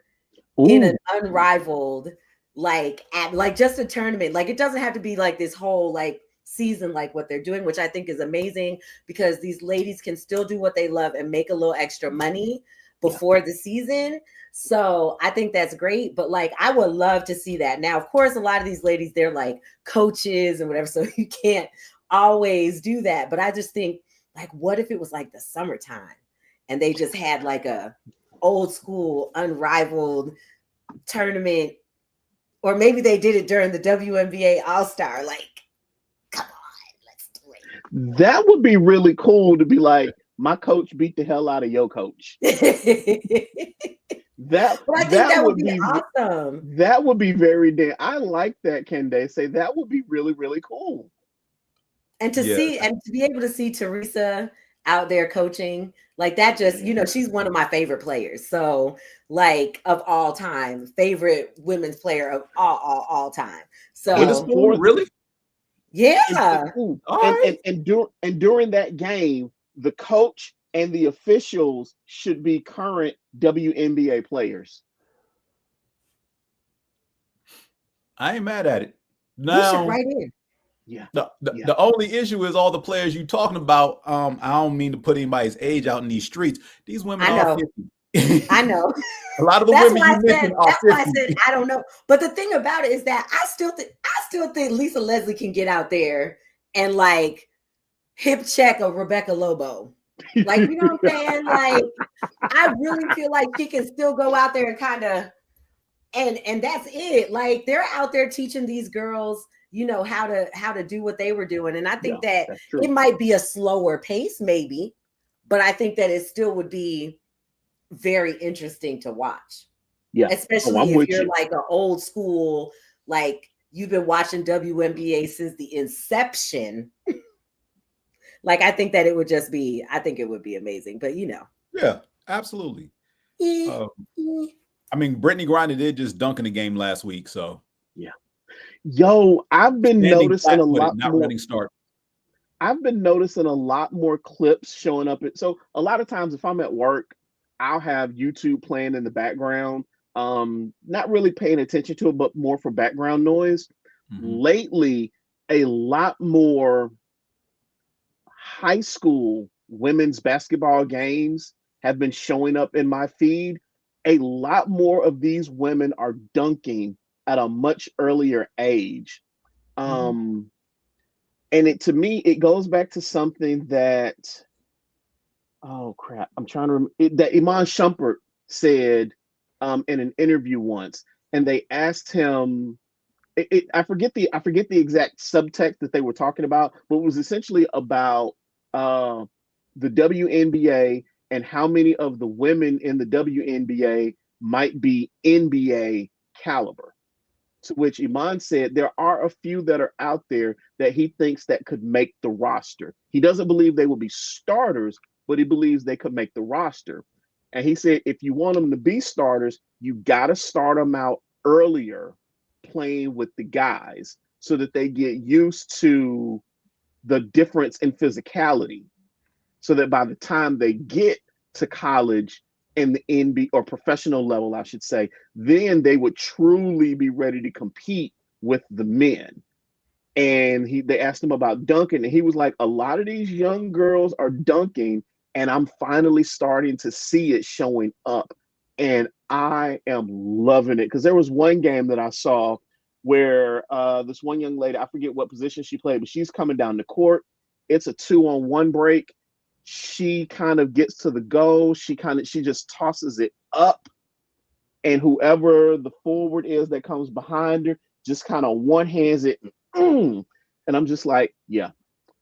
in an Unrivaled, like at like just a tournament. Like, it doesn't have to be like this whole like season like what they're doing, which I think is amazing, because these ladies can still do what they love and make a little extra money before the season. So I think that's great. But like, I would love to see that. Now, of course, a lot of these ladies, they're like coaches and whatever, so you can't always do that. But I just think, like, what if it was like the summertime and they just had like a old school Unrivaled tournament, or maybe they did it during the WNBA All-Star. Like, come on, let's do it. That would be really cool to be like, my coach beat the hell out of your coach. That would be awesome. That would be very damn. I like that, Candaysee. That would be really, really cool. And to see and to be able to see Teresa out there coaching like that, just she's one of my favorite players. So like of all time, favorite women's player of all time. So really, yeah. And during that game, the coach and the officials should be current WNBA players. I ain't mad at it. Now, right in. Yeah. The only issue is all the players you talking about. I don't mean to put anybody's age out in these streets. These women are 50. I know. A lot of the women you mentioned are 50. That's why I said I don't know. But the thing about it is that I still think Lisa Leslie can get out there and like hip check a Rebecca Lobo. Like, you know what I'm saying? Like, I really feel like she can still go out there and kind of and that's it. Like, they're out there teaching these girls, how to do what they were doing. And I think that it might be a slower pace, maybe, but I think that it still would be very interesting to watch. Yeah. Especially if you're like an old school, like you've been watching WNBA since the inception. Like, I think that it would be amazing, but Yeah, absolutely. I mean, Brittany Griner did just dunk in the game last week, so. Yeah. Yo, I've been noticing a lot more. Running start. I've been noticing a lot more clips showing up. So a lot of times if I'm at work, I'll have YouTube playing in the background, not really paying attention to it, but more for background noise. Lately, a lot more high school women's basketball games have been showing up in my feed. a lot more of these women are dunking at a much earlier age. And to me, it goes back to something that, oh crap, I'm trying to remember, that Iman Shumpert said in an interview once, and they asked him, I forget the exact subtext that they were talking about, but it was essentially about the WNBA and how many of the women in the WNBA might be NBA caliber. To which Iman said there are a few that are out there that he thinks that could make the roster. He doesn't believe they will be starters, but he believes they could make the roster. And he said, if you want them to be starters, you got to start them out earlier playing with the guys so that they get used to the difference in physicality, so that by the time they get to college and the NBA or professional level, I should say, then they would truly be ready to compete with the men. And they asked him about dunking, and he was like, a lot of these young girls are dunking, and I'm finally starting to see it showing up. And I am loving it, because there was one game that I saw where this one young lady, I forget what position she played, but she's coming down the court. It's a 2-on-1 break. She kind of gets to the goal. She just tosses it up, and whoever the forward is that comes behind her just kind of one hands it. And I'm just like, yeah,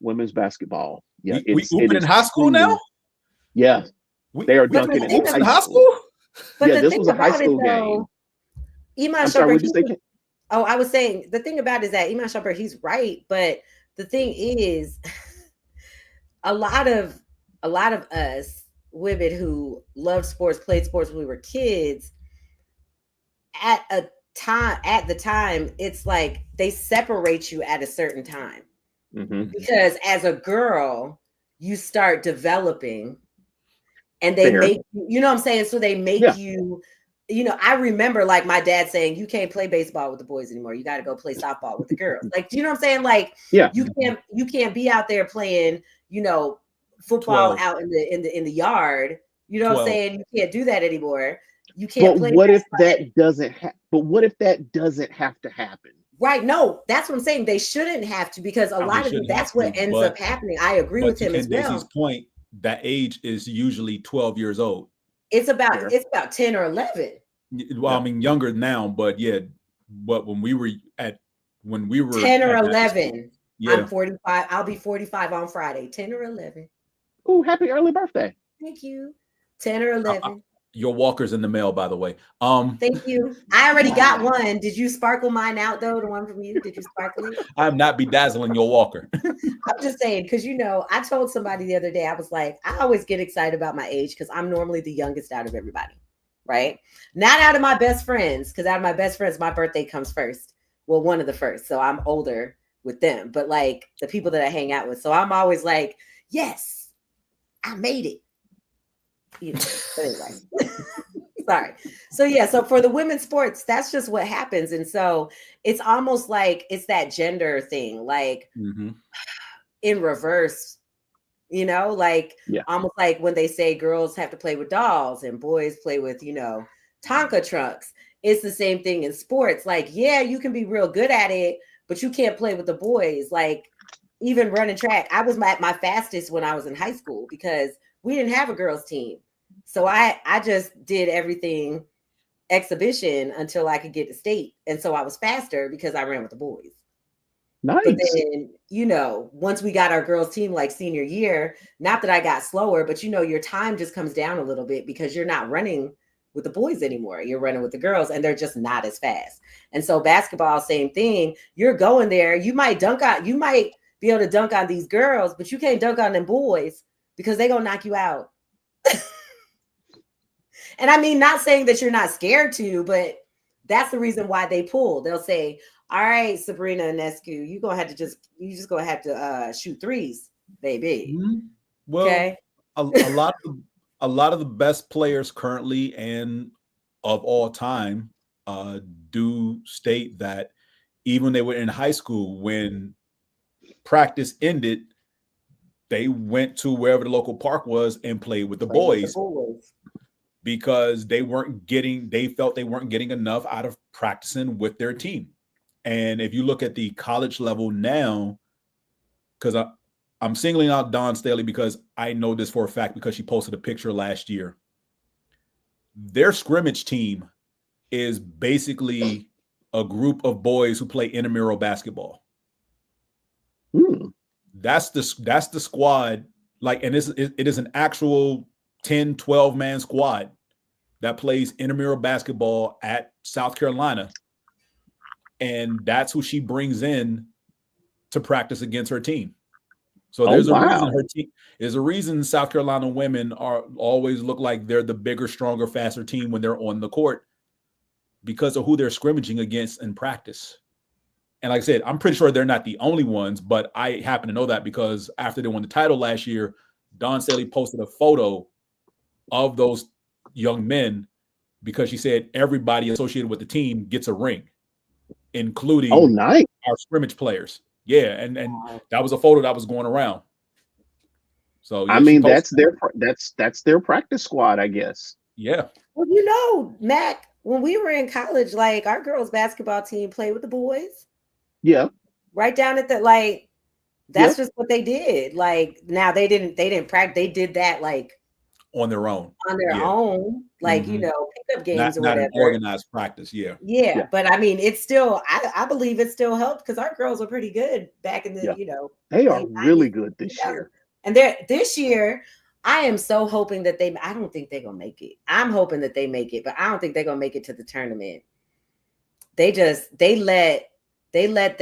women's basketball. Yeah, we open in high school now. Yeah, they are dunking in high school. But yeah, this was a high school game. Iman Shumpert. Oh, I was saying the thing about it is that Iman Shumpert, he's right, but the thing is, a lot of us women who loved sports, played sports when we were kids, at the time, it's like they separate you at a certain time. Because as a girl, you start developing, and they make you know what I'm saying? So they make you, I remember like my dad saying, you can't play baseball with the boys anymore. You got to go play softball with the girls. Like, you know what I'm saying? Like, you can't be out there playing, football 12. Out in the yard. You know 12. What I'm saying? You can't do that anymore. You can't play. What if that doesn't have to happen? Right. No, that's what I'm saying. They shouldn't have to, because a lot of that's what ends up happening. I agree with him as well. Candaysee's point, that age is usually 12 years old. It's about 10 or 11. Well, I mean, younger now, but when we were 10 or 11. I'm 45. I'll be 45 on Friday. 10 or 11. Oh, happy early birthday. Thank you. 10 or 11. Your walker's in the mail, by the way. Thank you. I already got one. Did you sparkle mine out though? The one from you? Did you sparkle it? I'm not bedazzling your walker. I'm just saying, because I told somebody the other day, I was like, I always get excited about my age because I'm normally the youngest out of everybody, right? Not out of my best friends, because out of my best friends, my birthday comes first. Well, one of the first, so I'm older with them. But like the people that I hang out with, so I'm always like, yes, I made it. But anyway, sorry. So for the women's sports, that's just what happens. And so it's almost like it's that gender thing, like in reverse, almost like when they say girls have to play with dolls and boys play with, Tonka trucks. It's the same thing in sports. Like, yeah, you can be real good at it, but you can't play with the boys. Like even running track, I was at my fastest when I was in high school because we didn't have a girls team. So I just did everything exhibition until I could get to state. And so I was faster because I ran with the boys. Nice. But then, once we got our girls team like senior year, not that I got slower, but your time just comes down a little bit because you're not running with the boys anymore. You're running with the girls and they're just not as fast. And so basketball, same thing. You're going there. You might be able to dunk on these girls, but you can't dunk on them boys because they're going to knock you out. And I mean, not saying that you're not scared to, but that's the reason why they pull. They'll say, all right, Sabrina Ionescu, you just gonna have to shoot threes, baby. Well, okay? a lot of the best players currently and of all time do state that even when they were in high school, when practice ended, they went to wherever the local park was and played with the boys. because they felt they weren't getting enough out of practicing with their team. And if you look at the college level now, because I'm singling out Dawn Staley because I know this for a fact because she posted a picture last year. Their scrimmage team is basically a group of boys who play intramural basketball. That's the squad. Like, and it is an actual 10, 12 man squad that plays intramural basketball at South Carolina. And that's who she brings in to practice against her team. So there's a reason South Carolina women always look like they're the bigger, stronger, faster team when they're on the court because of who they're scrimmaging against in practice. And like I said, I'm pretty sure they're not the only ones, but I happen to know that because after they won the title last year, Dawn Staley posted a photo of those young men because she said everybody associated with the team gets a ring, including our scrimmage players. Yeah, and that was a photo that was going around. So yeah, I mean, that's their practice squad, I guess. Yeah. Well, Mac, when we were in college, like our girls' basketball team played with the boys. Yeah. Right down at the that's just what they did. Like now they didn't practice. They did that like on their own. Like pickup games or not whatever. An organized practice, yeah. But I mean, it's still I believe it still helped because our girls were pretty good back in the they are really good this year. And this year, I am so hoping that I don't think they're gonna make it. I'm hoping that they make it, but I don't think they're gonna make it to the tournament. They let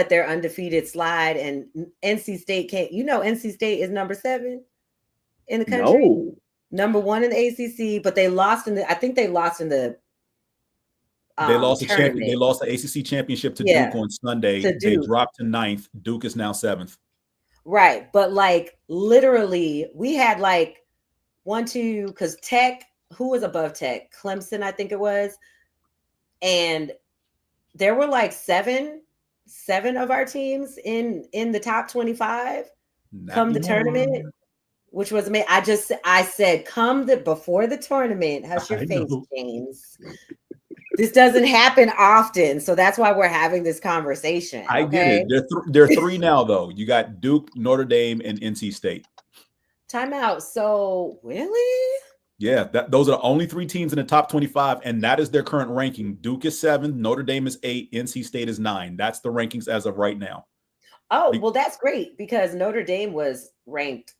their undefeated slide, and NC State can't. NC State is number 7 in the country. No. Number 1 in the ACC, but they lost I think they lost in the they lost the tournament. They lost the ACC championship to Duke on Sunday. They dropped to 9th. Duke is now 7th. Right. But like literally we had like 1, 2, because Tech, who was above Tech? Clemson, I think it was. And there were like seven of our teams in the top 25 come the tournament, which was me. I said, before the tournament. Hush your face, James. This doesn't happen often, so that's why we're having this conversation. I get it. There are 3 now, though. You got Duke, Notre Dame, and NC State. Timeout. So really? Yeah, those are the only 3 teams in the top 25, and that is their current ranking. Duke is 7, Notre Dame is 8, NC State is 9. That's the rankings as of right now. Oh, well, that's great because Notre Dame was ranked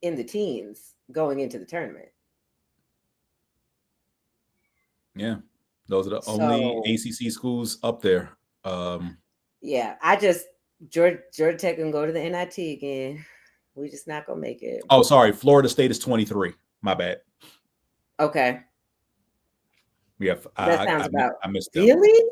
in the teens going into the tournament. Yeah, those are the only ACC schools up there. Yeah, Georgia Tech can go to the NIT again. We just not gonna make it. Oh, sorry, Florida State is 23. My bad. Okay. Yeah, that sounds about. I missed them. Really?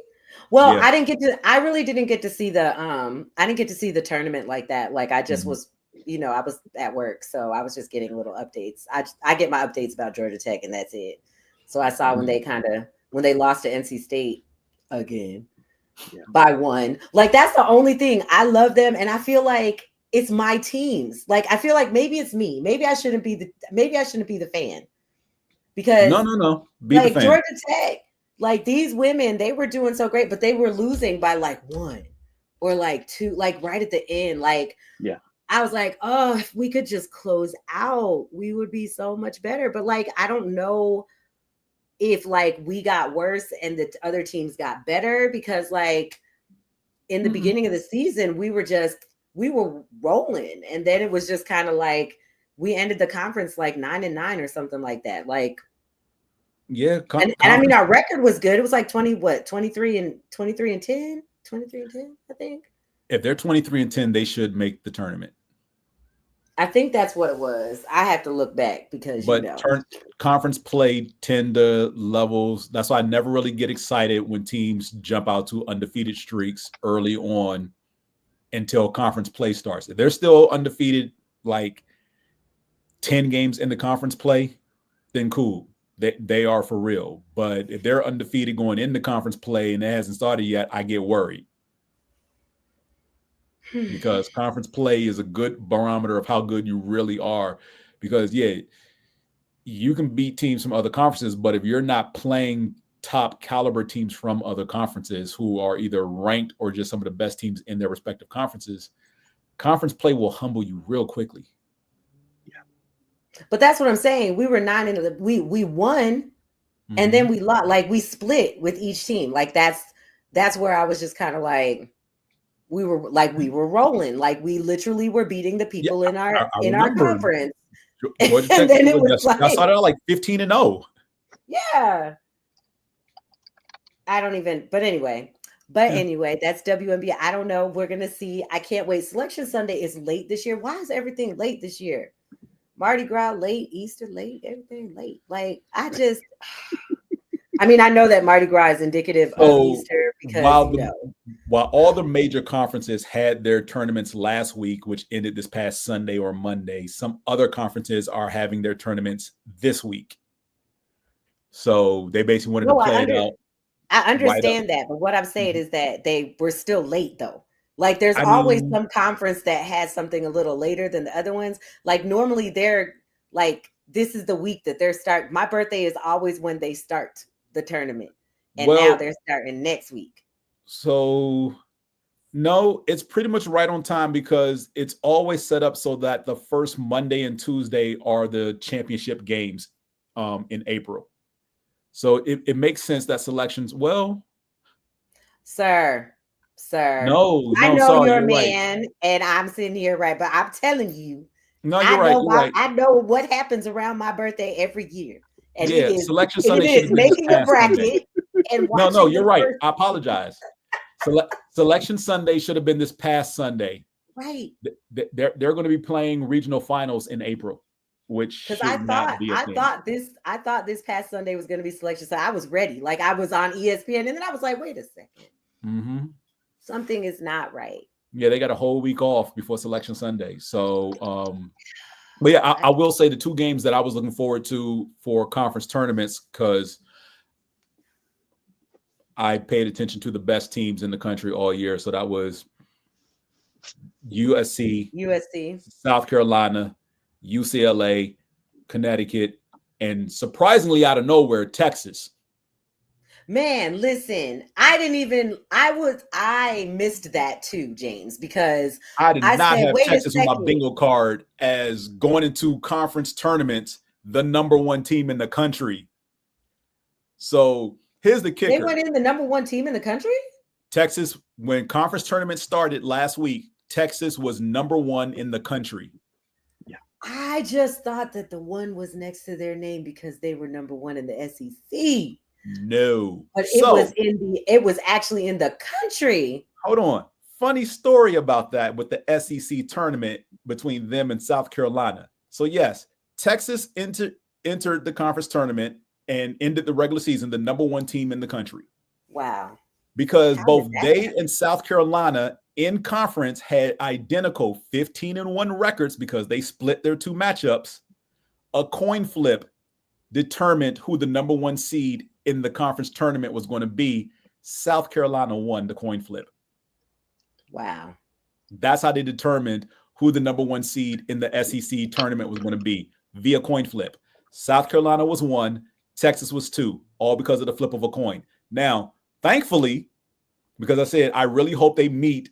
Well, yeah. I really didn't get to see the I didn't get to see the tournament like that. Like I just was, I was at work, so I was just getting little updates. I get my updates about Georgia Tech, and that's it. So I saw when they lost to NC State again by 1. Like that's the only thing. I love them, and I feel like it's my teams. Like I feel like maybe it's me. Maybe I shouldn't be the fan. Because no. Be like the fan. Georgia Tech, like these women, they were doing so great, but they were losing by like 1 or like 2, like right at the end. Like I was like, oh, if we could just close out, we would be so much better. But like I don't know if like we got worse and the other teams got better, because like in the beginning of the season, we were rolling. And then it was just kind of like, we ended the conference like 9-9 or something like that. Like, yeah. And I mean, our record was good. It was like 23 and 10, I think. If they're 23-10, they should make the tournament. I think that's what it was. I have to look back because conference play tend to levels. That's why I never really get excited when teams jump out to undefeated streaks early on until conference play starts. If they're still undefeated, like 10 games in the conference play, then cool. They are for real. But if they're undefeated going into conference play and it hasn't started yet, I get worried. Because conference play is a good barometer of how good you really are. Because, you can beat teams from other conferences, but if you're not playing top caliber teams from other conferences who are either ranked or just some of the best teams in their respective conferences, conference play will humble you real quickly. But that's what I'm saying. We were 9 into the we won, and then we lost. Like we split with each team. Like that's where I was just kind of like we were rolling. Like we literally were beating the people in our conference. Georgia Tech, then it was like, I started out like 15-0. Yeah. I don't even, but anyway, that's WNBA. I don't know. We're gonna see. I can't wait. Selection Sunday is late this year. Why is everything late this year? Mardi Gras late, Easter late, everything late. Like I mean, I know that Mardi Gras is indicative of Easter because while all the major conferences had their tournaments last week, which ended this past Sunday or Monday, some other conferences are having their tournaments this week. So they basically wanted to play it out. I understand that, but what I'm saying is that they were still late though. Like there's always some conference that has something a little later than the other ones. Like normally they're like, this is the week that they're starting. My birthday is always when they start the tournament. And now they're starting next week. So no, it's pretty much right on time because it's always set up so that the first Monday and Tuesday are the championship games in April. So it makes sense that selections, Sir. No, I know sorry, you're a man, right. And I'm sitting here, right? But I'm telling you, no, you're right. I know what happens around my birthday every year. And Selection Sunday should have been making a bracket. And no, you're right. I apologize. Selection Sunday should have been this past Sunday. Right. They're going to be playing regional finals in April, which should not be a thing. I thought this past Sunday was going to be selection. So I was ready. Like I was on ESPN, and then I was like, wait a second. Mm-hmm. Something is not right. Yeah, they got a whole week off before Selection Sunday. So, but yeah, I will say the two games that I was looking forward to for conference tournaments because I paid attention to the best teams in the country all year. So that was USC, South Carolina, UCLA, Connecticut, and surprisingly out of nowhere, Texas. Man, listen, I missed that too, James, because I did not have Texas on my bingo card as going into conference tournaments, the number one team in the country. So here's the kicker. They went in the number one team in the country? Texas, when conference tournament started last week, Texas was number one in the country. Yeah. I just thought that the one was next to their name because they were number one in the SEC. No, but it was actually in the country. Hold on. Funny story about that with the SEC tournament between them and South Carolina. So yes, Texas entered the conference tournament and ended the regular season the number one team in the country. Wow. Because both they and South Carolina in conference had identical 15-1 records because they split their two matchups. A coin flip determined who the number one seed in the conference tournament was going to be. South Carolina won the coin flip. Wow. That's how they determined who the number one seed in the SEC tournament was going to be via coin flip. South Carolina was 1, Texas was 2, all because of the flip of a coin. Now, thankfully, because I said I really hope they meet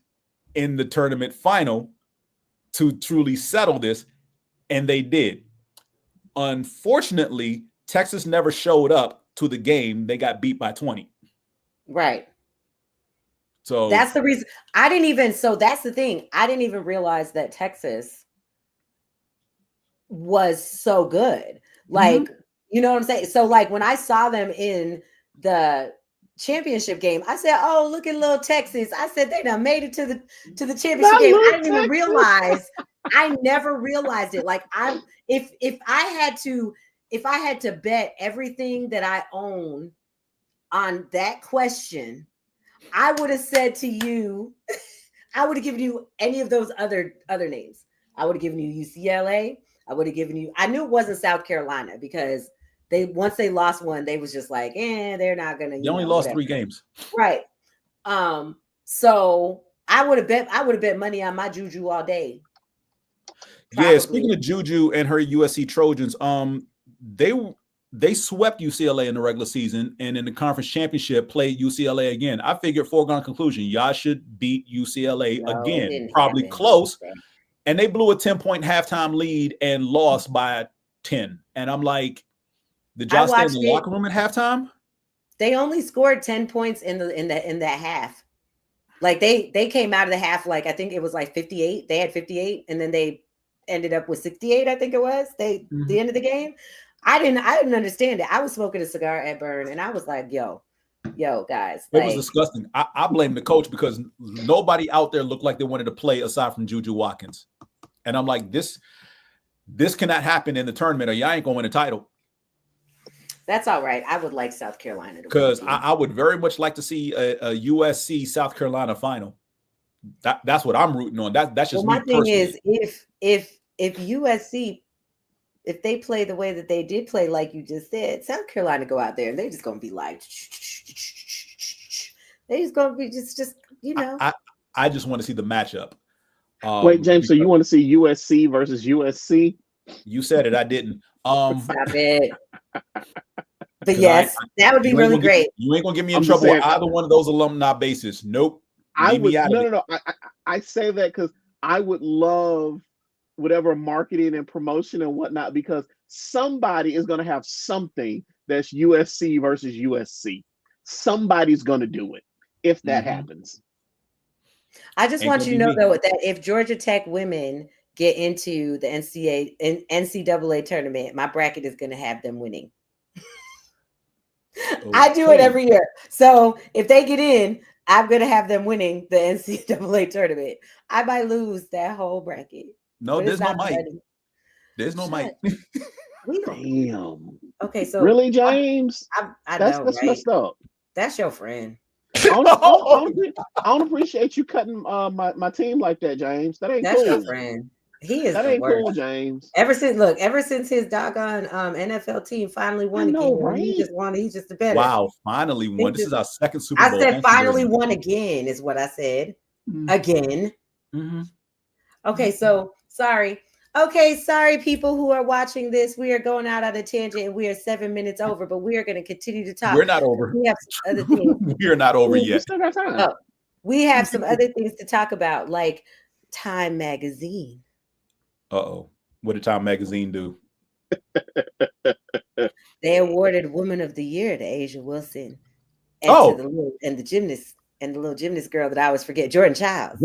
in the tournament final to truly settle this, and they did. Unfortunately, Texas never showed up to the game. They got beat by 20. Right. So that's the reason that's the thing. I didn't even realize that Texas was so good. Like, you know what I'm saying? So like when I saw them in the championship game, I said, oh, look at little Texas. I said, they done made it to the championship game. I didn't even realize. I never realized it. Like if I had to bet everything that I own on that question, I would have said to you, I would have given you any of those other names. I would have given you UCLA. I would have given you, I knew it wasn't South Carolina because once they lost one, they was just like, they're not going to. They only lost 3 games. Right. So I would have bet money on my Juju all day. Probably. Yeah, speaking of Juju and her USC Trojans, they swept UCLA in the regular season, and in the conference championship played UCLA again. I figured foregone conclusion, y'all should beat UCLA again, probably close. And they blew a 10-point halftime lead and lost by 10. And I'm like, did y'all stay in the locker room at halftime? They only scored 10 points in that half. Like they came out of the half, like I think it was like 58. They had 58, and then they ended up with 68, I think it was. The end of the game. I didn't understand it. I was smoking a cigar at Burn, and I was like, yo, guys. It was disgusting. I blame the coach because nobody out there looked like they wanted to play aside from Juju Watkins. And I'm like, this cannot happen in the tournament, or y'all ain't gonna win a title. That's all right. I would like South Carolina to win. Because I would very much like to see a USC South Carolina final. That's what I'm rooting on. That's just my me thing personally. Is if USC, if they play the way that they did play, like you just said, South Carolina go out there and they're just gonna be like, they're just gonna be just you know. I just want to see the matchup. Wait, James, so you want to see USC versus USC? You said it, I didn't. Stop it. But yes, that would be really great. You ain't gonna get me in trouble with either one of those alumni bases. Nope. No. I say that because I would love whatever marketing and promotion and whatnot, because somebody is going to have something that's USC versus USC. Somebody's going to do it if that happens. I just want you to know, though, that if Georgia Tech women get into the NCAA tournament, my bracket is going to have them winning. Okay. I do it every year. So if they get in, I'm going to have them winning the NCAA tournament. I might lose that whole bracket. No, there's no mic. There's no mic. Damn. Okay, so really, James? I that's know, that's right? messed up. That's your friend. I don't appreciate you cutting my team like that, James. That ain't cool. That's your friend. He is. That ain't cool, James. Ever since his doggone NFL team finally won again, right? He just the better. Wow, finally won. This is our second Super Bowl. I said finally won again is what I said. Again. Mm-hmm. Okay, so sorry. Okay, sorry, people who are watching this. We are going out on a tangent and we are 7 minutes over, but we are going to continue to talk. We're not over. We have some other things. We are not over yet. We still got time. Oh, we have some other things to talk about, like Time Magazine. Uh-oh. What did Time Magazine do? They awarded Woman of the Year to Asia Wilson. And the little gymnast girl that I always forget, Jordan Childs.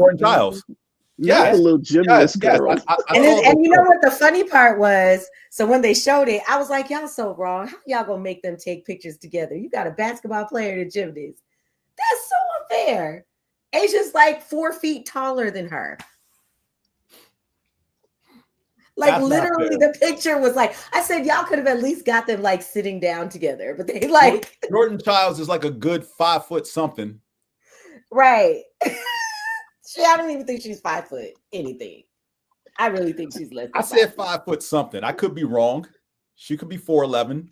Yeah, the little gymnast girl. And you know what the funny part was? So when they showed it, I was like, y'all so wrong. How y'all gonna make them take pictures together? You got a basketball player and a gymnast. That's so unfair. Asia's like 4 feet taller than her. Like that's literally the picture was like, I said, y'all could have at least got them like sitting down together, but they like Jordan Childs is like a good 5 foot something. Right. I don't even think she's 5 foot anything. I really think she's less. I said 5 foot something. I could be wrong. She could be 4'11".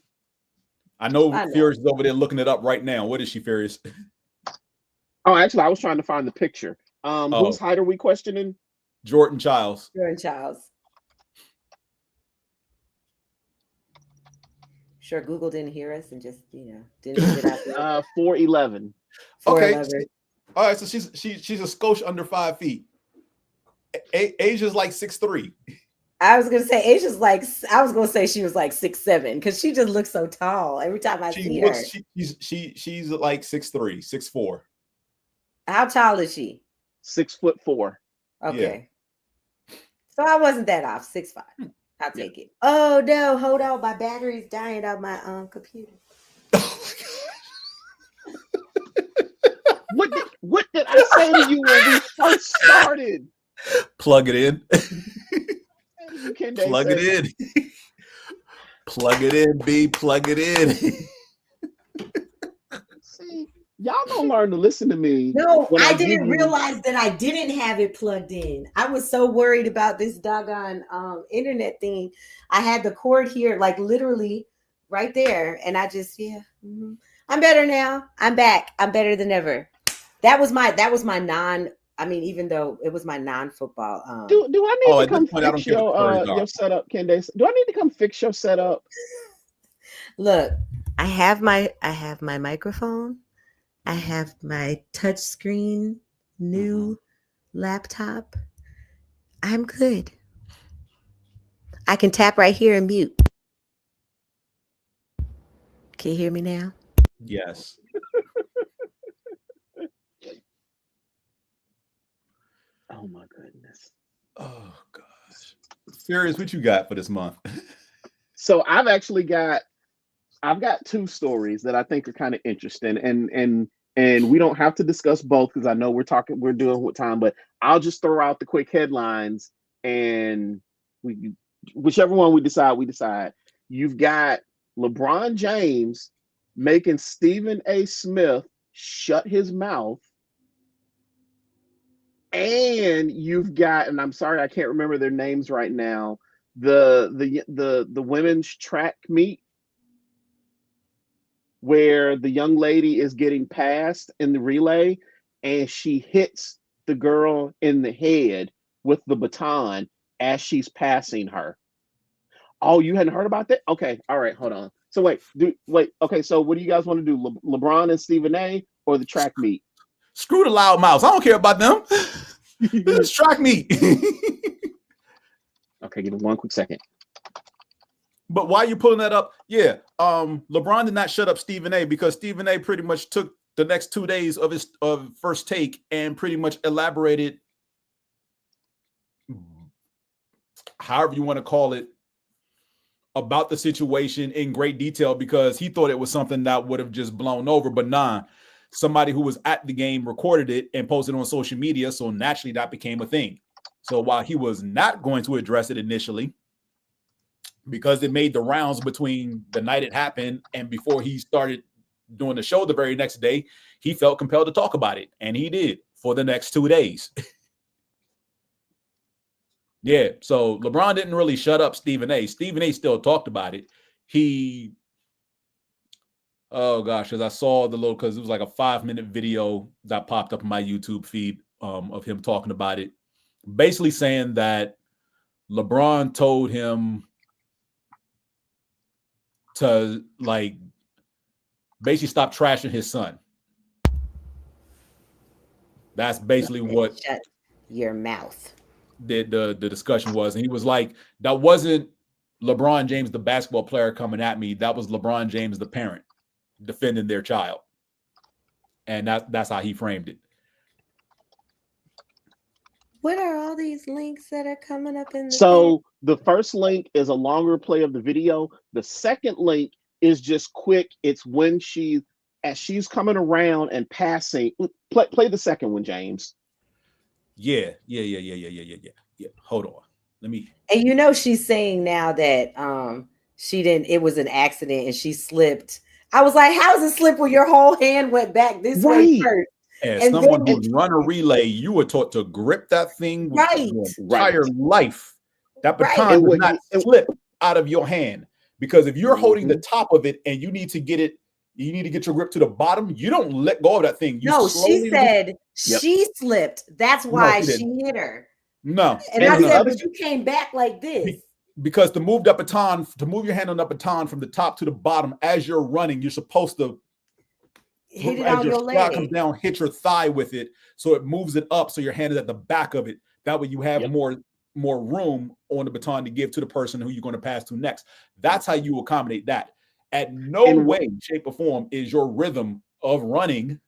I know Furious is over there looking it up right now. What is she, Furious? Oh, actually, I was trying to find the picture. Whose height are we questioning? Jordan Childs. Sure, Google didn't hear us and just, didn't get out there. 4'11". Okay. All right, so she's a skosh under 5 feet. Asia's like 6'3". I was gonna say Asia's like, I was gonna say she was like 6'7" because she just looks so tall every time I see her. She's like 6'3", 6'4". How tall is she? 6'4". Okay. Yeah. So I wasn't that off. 6'5". I'll take it. Oh no, hold on. My battery's dying on my computer. What did I say to you when we first started? Plug it in. Plug it in. Plug it in, B. Plug it in. See, y'all gonna learn to listen to me. No, I didn't realize that I didn't have it plugged in. I was so worried about this doggone internet thing. I had the cord here, like literally right there, and I just I'm better now. I'm back. I'm better than ever. That was my non. I mean, even though it was my non-football. Do I need to come fix your setup, Candaysee? Do I need to come fix your setup? Look, I have my microphone. I have my touch screen new laptop. I'm good. I can tap right here and mute. Can you hear me now? Yes. Oh my goodness. Oh gosh. Furious, what you got for this month? So I've got two stories that I think are kind of interesting, and we don't have to discuss both because I know we're doing with time, but I'll just throw out the quick headlines, and whichever one we decide. You've got LeBron James making Stephen A. Smith shut his mouth, and you've got, and I'm sorry I can't remember their names right now, the women's track meet where the young lady is getting passed in the relay and she hits the girl in the head with the baton as she's passing her. Oh, you hadn't heard about that? Okay, all right, hold on. So wait. Okay, so what do you guys want to do? LeBron and Stephen A. or the track meet? Screw the loud mouths. I don't care about them. It's track meet. Okay, give me one quick second. But why are you pulling that up? Yeah, LeBron did not shut up Stephen A. because Stephen A. pretty much took the next 2 days of his first take and pretty much elaborated, however you want to call it, about the situation in great detail because he thought it was something that would have just blown over. But nah, somebody who was at the game recorded it and posted it on social media. So naturally that became a thing. So while he was not going to address it initially, because it made the rounds between the night it happened and before he started doing the show the very next day, he felt compelled to talk about it. And he did for the next 2 days. Yeah, so LeBron didn't really shut up Stephen A. Stephen A. still talked about it. Oh gosh, because I saw because it was like a 5-minute video that popped up in my YouTube feed of him talking about it. Basically saying that LeBron told him to basically stop trashing his son. That's basically what Shut your mouth. The discussion was. And he was like, that wasn't LeBron James, the basketball player, coming at me. That was LeBron James, the parent, defending their child. And that's how he framed it. What are all these links that are coming up in the So the first link is a longer play of the video. The second link is just quick. It's when as she's coming around and passing. Play the second one, James. Yeah. Hold on. Let me. And she's saying now that it was an accident and she slipped. I was like, how's it slip when your whole hand went back this way first? As someone who's run a relay, you were taught to grip that thing with your entire life. That baton would not slip out of your hand. Because if you're holding the top of it and you need to get your grip to the bottom, you don't let go of that thing. She said she slipped. That's why she hit her. No. And I said, but you came back like this. Because to move your hand on that baton from the top to the bottom as you're running, you're supposed to hit it on your leg. Comes down, hit your thigh with it, so it moves it up. So your hand is at the back of it. That way you have more room on the baton to give to the person who you're going to pass to next. That's how you accommodate that. At no way, shape, or form is your rhythm of running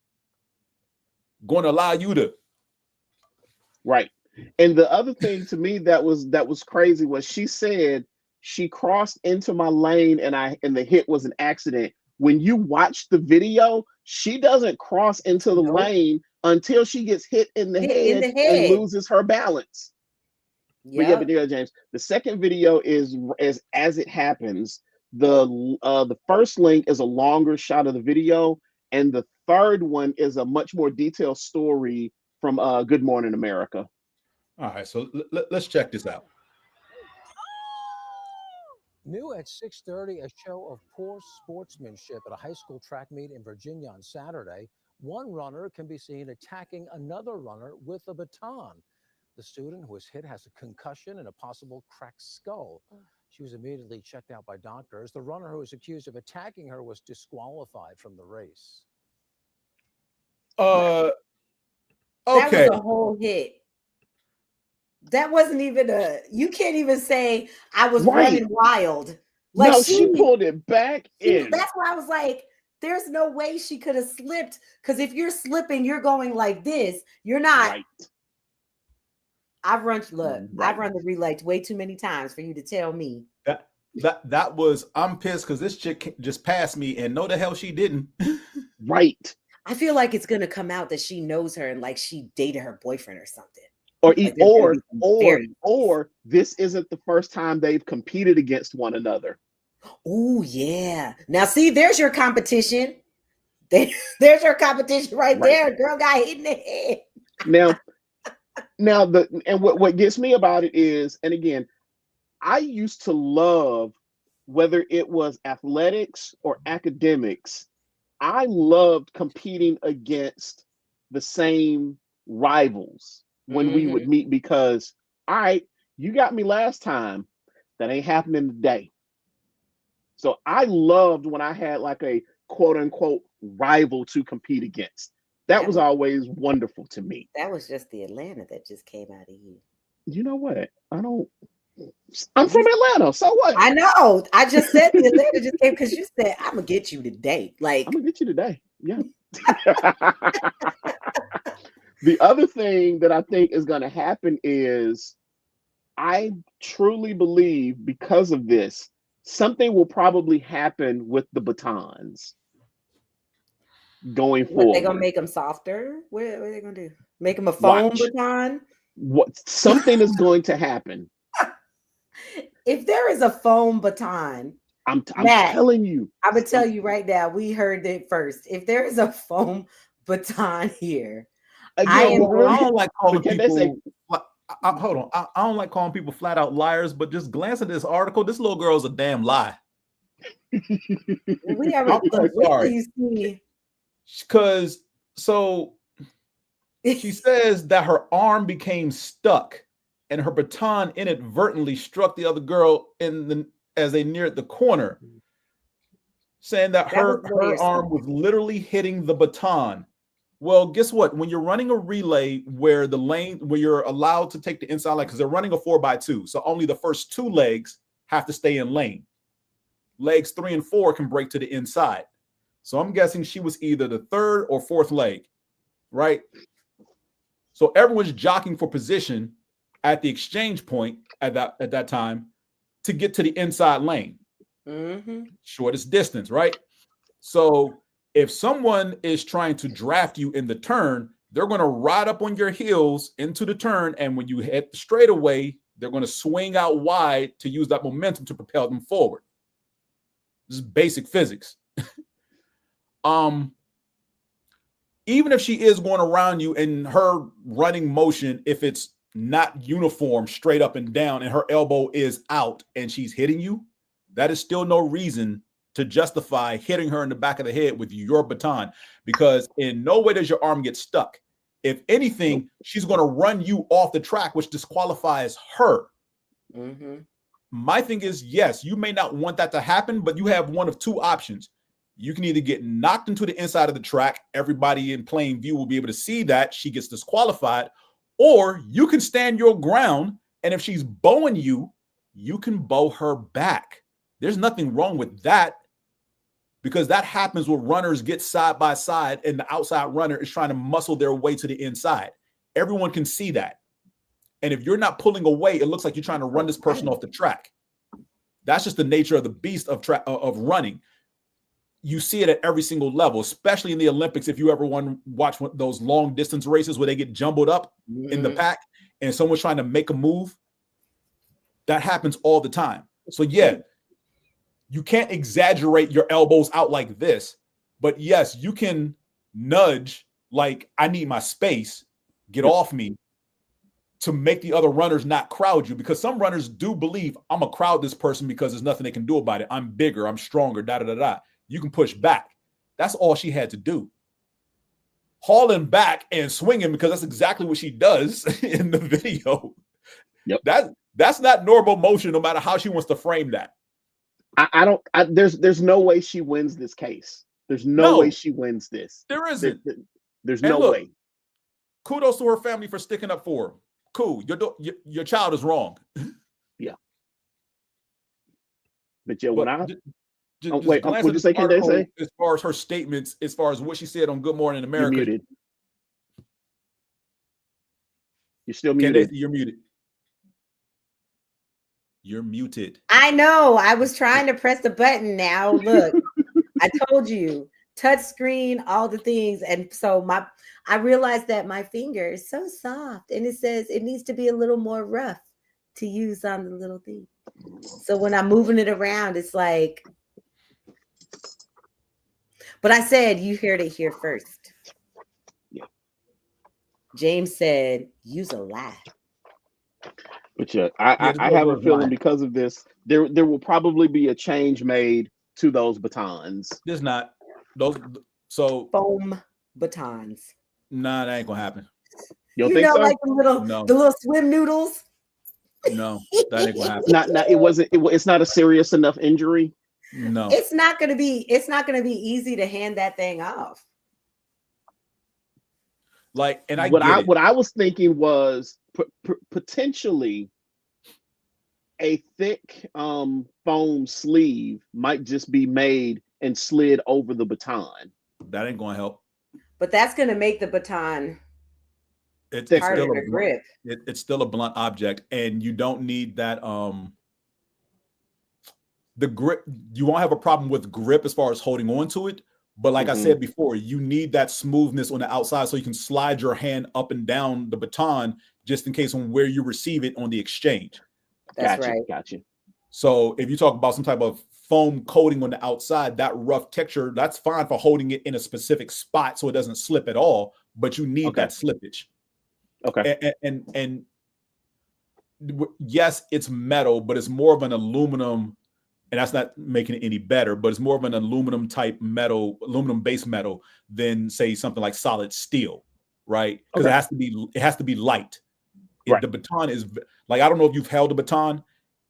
going to allow you to. Right. And the other thing to me that was crazy was she said she crossed into my lane and the hit was an accident. When you watch the video, she doesn't cross into the lane until she gets hit in the head and loses her balance. But James, the second video is as it happens. The first link is a longer shot of the video, and the third one is a much more detailed story from Good Morning America. All right, so let's check this out. New at 6:30, a show of poor sportsmanship at a high school track meet in Virginia on Saturday. One runner can be seen attacking another runner with a baton. The student who was hit has a concussion and a possible cracked skull. She was immediately checked out by doctors. The runner who was accused of attacking her was disqualified from the race. Okay. That was a whole hit. That wasn't even you can't even say I was running wild. Like no, she pulled it back in. That's why I was like, there's no way she could have slipped. Because if you're slipping, you're going like this. You're not. Right. I've run the relay way too many times for you to tell me. That was, I'm pissed because this chick just passed me and no the hell she didn't. Right. I feel like it's gonna come out that she knows her and like she dated her boyfriend or something. Or this isn't the first time they've competed against one another. Oh yeah. Now see, there's your competition. There's your competition right there. Girl got hit in the head. Now what gets me about it is, and again, I used to love whether it was athletics or academics. I loved competing against the same rivals when we would meet because, all right, you got me last time. That ain't happening today. So I loved when I had like a quote unquote rival to compete against. That was always wonderful to me. That was just the Atlanta that just came out of you. You know what? I'm from Atlanta, so what? I know. I just said the Atlanta just came because you said, I'm going to get you today. Like, I'm going to get you today. Yeah. The other thing that I think is going to happen is I truly believe because of this, something will probably happen with the batons going forward. They're going to make them softer? What are they going to do? Make them a foam baton? Something is going to happen. If there is a foam baton, I'm telling you. I'm going to tell you right now, we heard it first. If there is a foam baton here, I don't like calling people. Hold on. I don't like calling people flat out liars, but just glance at this article. This little girl's a damn lie. We sorry. Because she says that her arm became stuck and her baton inadvertently struck the other girl as they neared the corner, saying that her arm was literally hitting the baton. Well, guess what? When you're running a relay where you're allowed to take the inside line, because they're running a 4x2, so only the first two legs have to stay in lane. Legs 3 and 4 can break to the inside. So I'm guessing she was either the third or fourth leg, right? So everyone's jockeying for position at the exchange point at that time to get to the inside lane. Shortest distance, right? So if someone is trying to draft you in the turn, they're going to ride up on your heels into the turn. And when you hit the straightaway, they're going to swing out wide to use that momentum to propel them forward. This is basic physics. Even if she is going around you in her running motion, if it's not uniform straight up and down and her elbow is out and she's hitting you, that is still no reason to justify hitting her in the back of the head with your baton, because in no way does your arm get stuck. If anything, she's going to run you off the track, which disqualifies her. My thing is, yes, you may not want that to happen, but you have one of two options. You can either get knocked into the inside of the track. Everybody in plain view will be able to see that she gets disqualified, or you can stand your ground. And if she's bowing you, you can bow her back. There's nothing wrong with that, because that happens when runners get side by side and the outside runner is trying to muscle their way to the inside. Everyone can see that. And if you're not pulling away, it looks like you're trying to run this person off the track. That's just the nature of the beast of running. You see it at every single level, especially in the Olympics. If you ever watch those long distance races where they get jumbled up in the pack and someone's trying to make a move, that happens all the time. So yeah, you can't exaggerate your elbows out like this, but yes, you can nudge like, I need my space, get off me, to make the other runners not crowd you, because some runners do believe, I'm gonna crowd this person because there's nothing they can do about it. I'm bigger, I'm stronger, da-da-da-da. You can push back. That's all she had to do. Hauling back and swinging, because that's exactly what she does in the video. Yep. That's not normal motion, no matter how she wants to frame that. There's no way she wins this case. There's no way she wins this. There isn't. There's and no look, way. Kudos to her family for sticking up for her. Cool. Your child is wrong. Yeah. But yeah, when wait, what did you say, Candaysee? As far as her statements, as far as what she said on Good Morning America. You're muted. You're still muted. Candaysee, you're muted. You're muted. I know. I was trying to press the button now. Look, I told you, touch screen, all the things. And so I realized that my finger is so soft and it says it needs to be a little more rough to use on the little thing. So when I'm moving it around, it's like, but I said, you heard it here first. Yeah. James said, use a lie. But yeah, I have a feeling because of this, there will probably be a change made to those batons. There's not those foam batons. Nah, that ain't gonna happen. You think so? Like the little swim noodles. No, that ain't gonna happen. It's not a serious enough injury. No, it's not gonna be easy to hand that thing off. Like, and what I was thinking was potentially a thick foam sleeve might just be made and slid over the baton. That ain't gonna help. But that's gonna make the baton it's harder still to grip. It's still a blunt object, and you don't need that. The grip, you won't have a problem with grip as far as holding on to it. But like I said before, you need that smoothness on the outside so you can slide your hand up and down the baton just in case on where you receive it on the exchange. That's right. Gotcha. So if you talk about some type of foam coating on the outside, that rough texture, that's fine for holding it in a specific spot so it doesn't slip at all, but you need that slippage. Okay. And yes, it's metal, but it's more of an aluminum. And that's not making it any better, but it's more of an aluminum type metal, aluminum based metal than say something like solid steel, right? Because it has to be light. Right. The baton is like, I don't know if you've held a baton.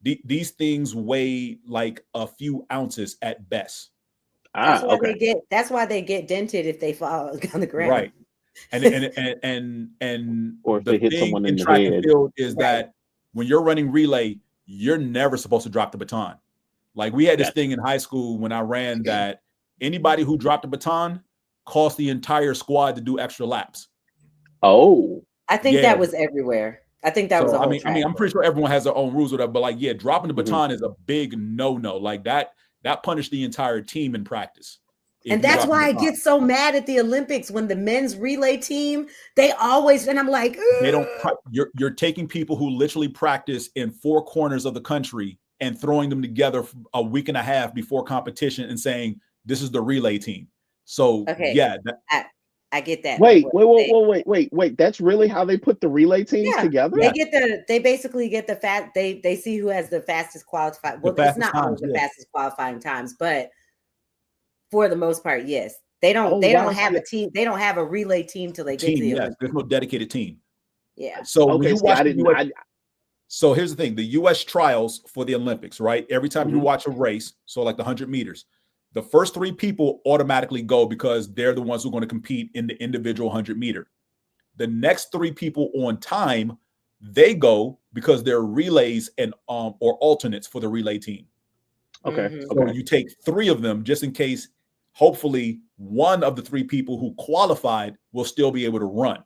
These things weigh like a few ounces at best. That's why they get dented if they fall on the ground. Right. And or if they hit someone in the track head. and field is that when you're running relay, you're never supposed to drop the baton. Like we had this thing in high school when I ran that anybody who dropped a baton cost the entire squad to do extra laps. Oh, I think that was everywhere. I think that was. I mean, I'm pretty sure everyone has their own rules with that, but like, dropping the baton is a big no-no. Like that punished the entire team in practice. And that's why I get so mad at the Olympics when the men's relay team, they always, and I'm like, they don't. You're taking people who literally practice in 4 corners of the country and throwing them together a week and a half before competition and saying, this is the relay team. So I get that. Wait. That's really how they put the relay teams together? They basically get they see who has the fastest qualified. Well, it's not always the fastest qualifying times, but for the most part, yes. They don't have a team. They don't have a relay team till they get to the Olympics. There's no dedicated team. Yeah. So when you watch so here's the thing, the U.S. trials for the Olympics, right? Every time you watch a race, so like the 100 meters, the first 3 people automatically go because they're the ones who are going to compete in the individual 100 meter. The next 3 people on time, they go because they're relays and or alternates for the relay team. Okay. So you take 3 of them just in case, hopefully one of the 3 people who qualified will still be able to run.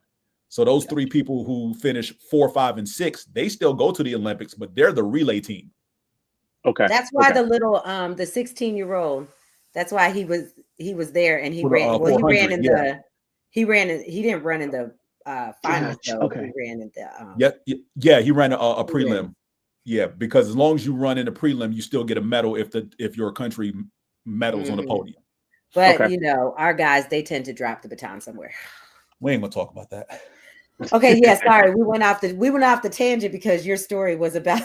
So those 3 people who finish 4, 5, and 6, they still go to the Olympics, but they're the relay team. Okay. That's why the little the 16-year-old, that's why he was there and he ran. Well, he ran in he didn't run in the finals though. Okay. He ran in the he ran a prelim. Yeah, because as long as you run in a prelim, you still get a medal if your country medals on the podium. But our guys, they tend to drop the baton somewhere. We ain't gonna talk about that. Okay, sorry. We went off the tangent because your story was about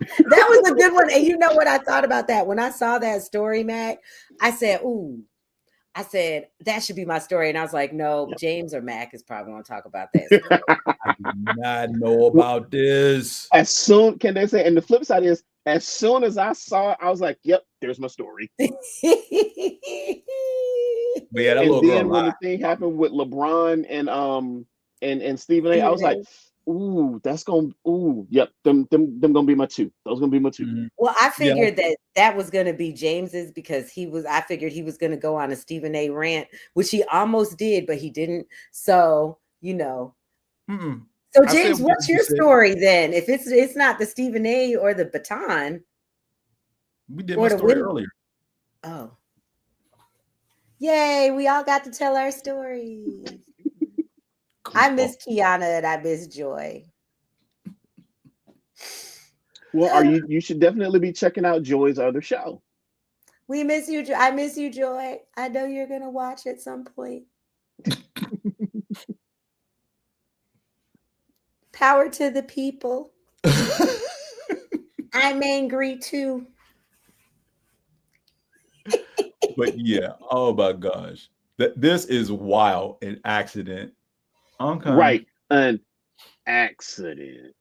that was a good one. And you know what I thought about that? When I saw that story, Mac, I said, ooh, I said, that should be my story. And I was like, no, James or Mac is probably going to talk about this. I do not know about this. As soon, can they say, and the flip side is, as soon as I saw it, I was like, yep, there's my story. But yeah, that And little then girl when lied. the thing happened with LeBron and Stephen A, I was like, ooh, yep, them gonna be my two. Those gonna be my two. Mhm. Well, I figured that was going to be James's because I figured he was going to go on a Stephen A rant, which he almost did, but he didn't. So, Mm-mm. So I James, said what's what you your said. story then? If it's not the Stephen A or the baton. We did Or my the story win- earlier. Oh. Yay, we all got to tell our stories. I miss Qiana and I miss Joy. Well, you should definitely be checking out Joy's other show. We miss you, I miss you, Joy. I know you're gonna watch at some point. Power to the people. I'm angry too. But yeah, oh my gosh. This is wild. An accident. Okay. Right. An accident.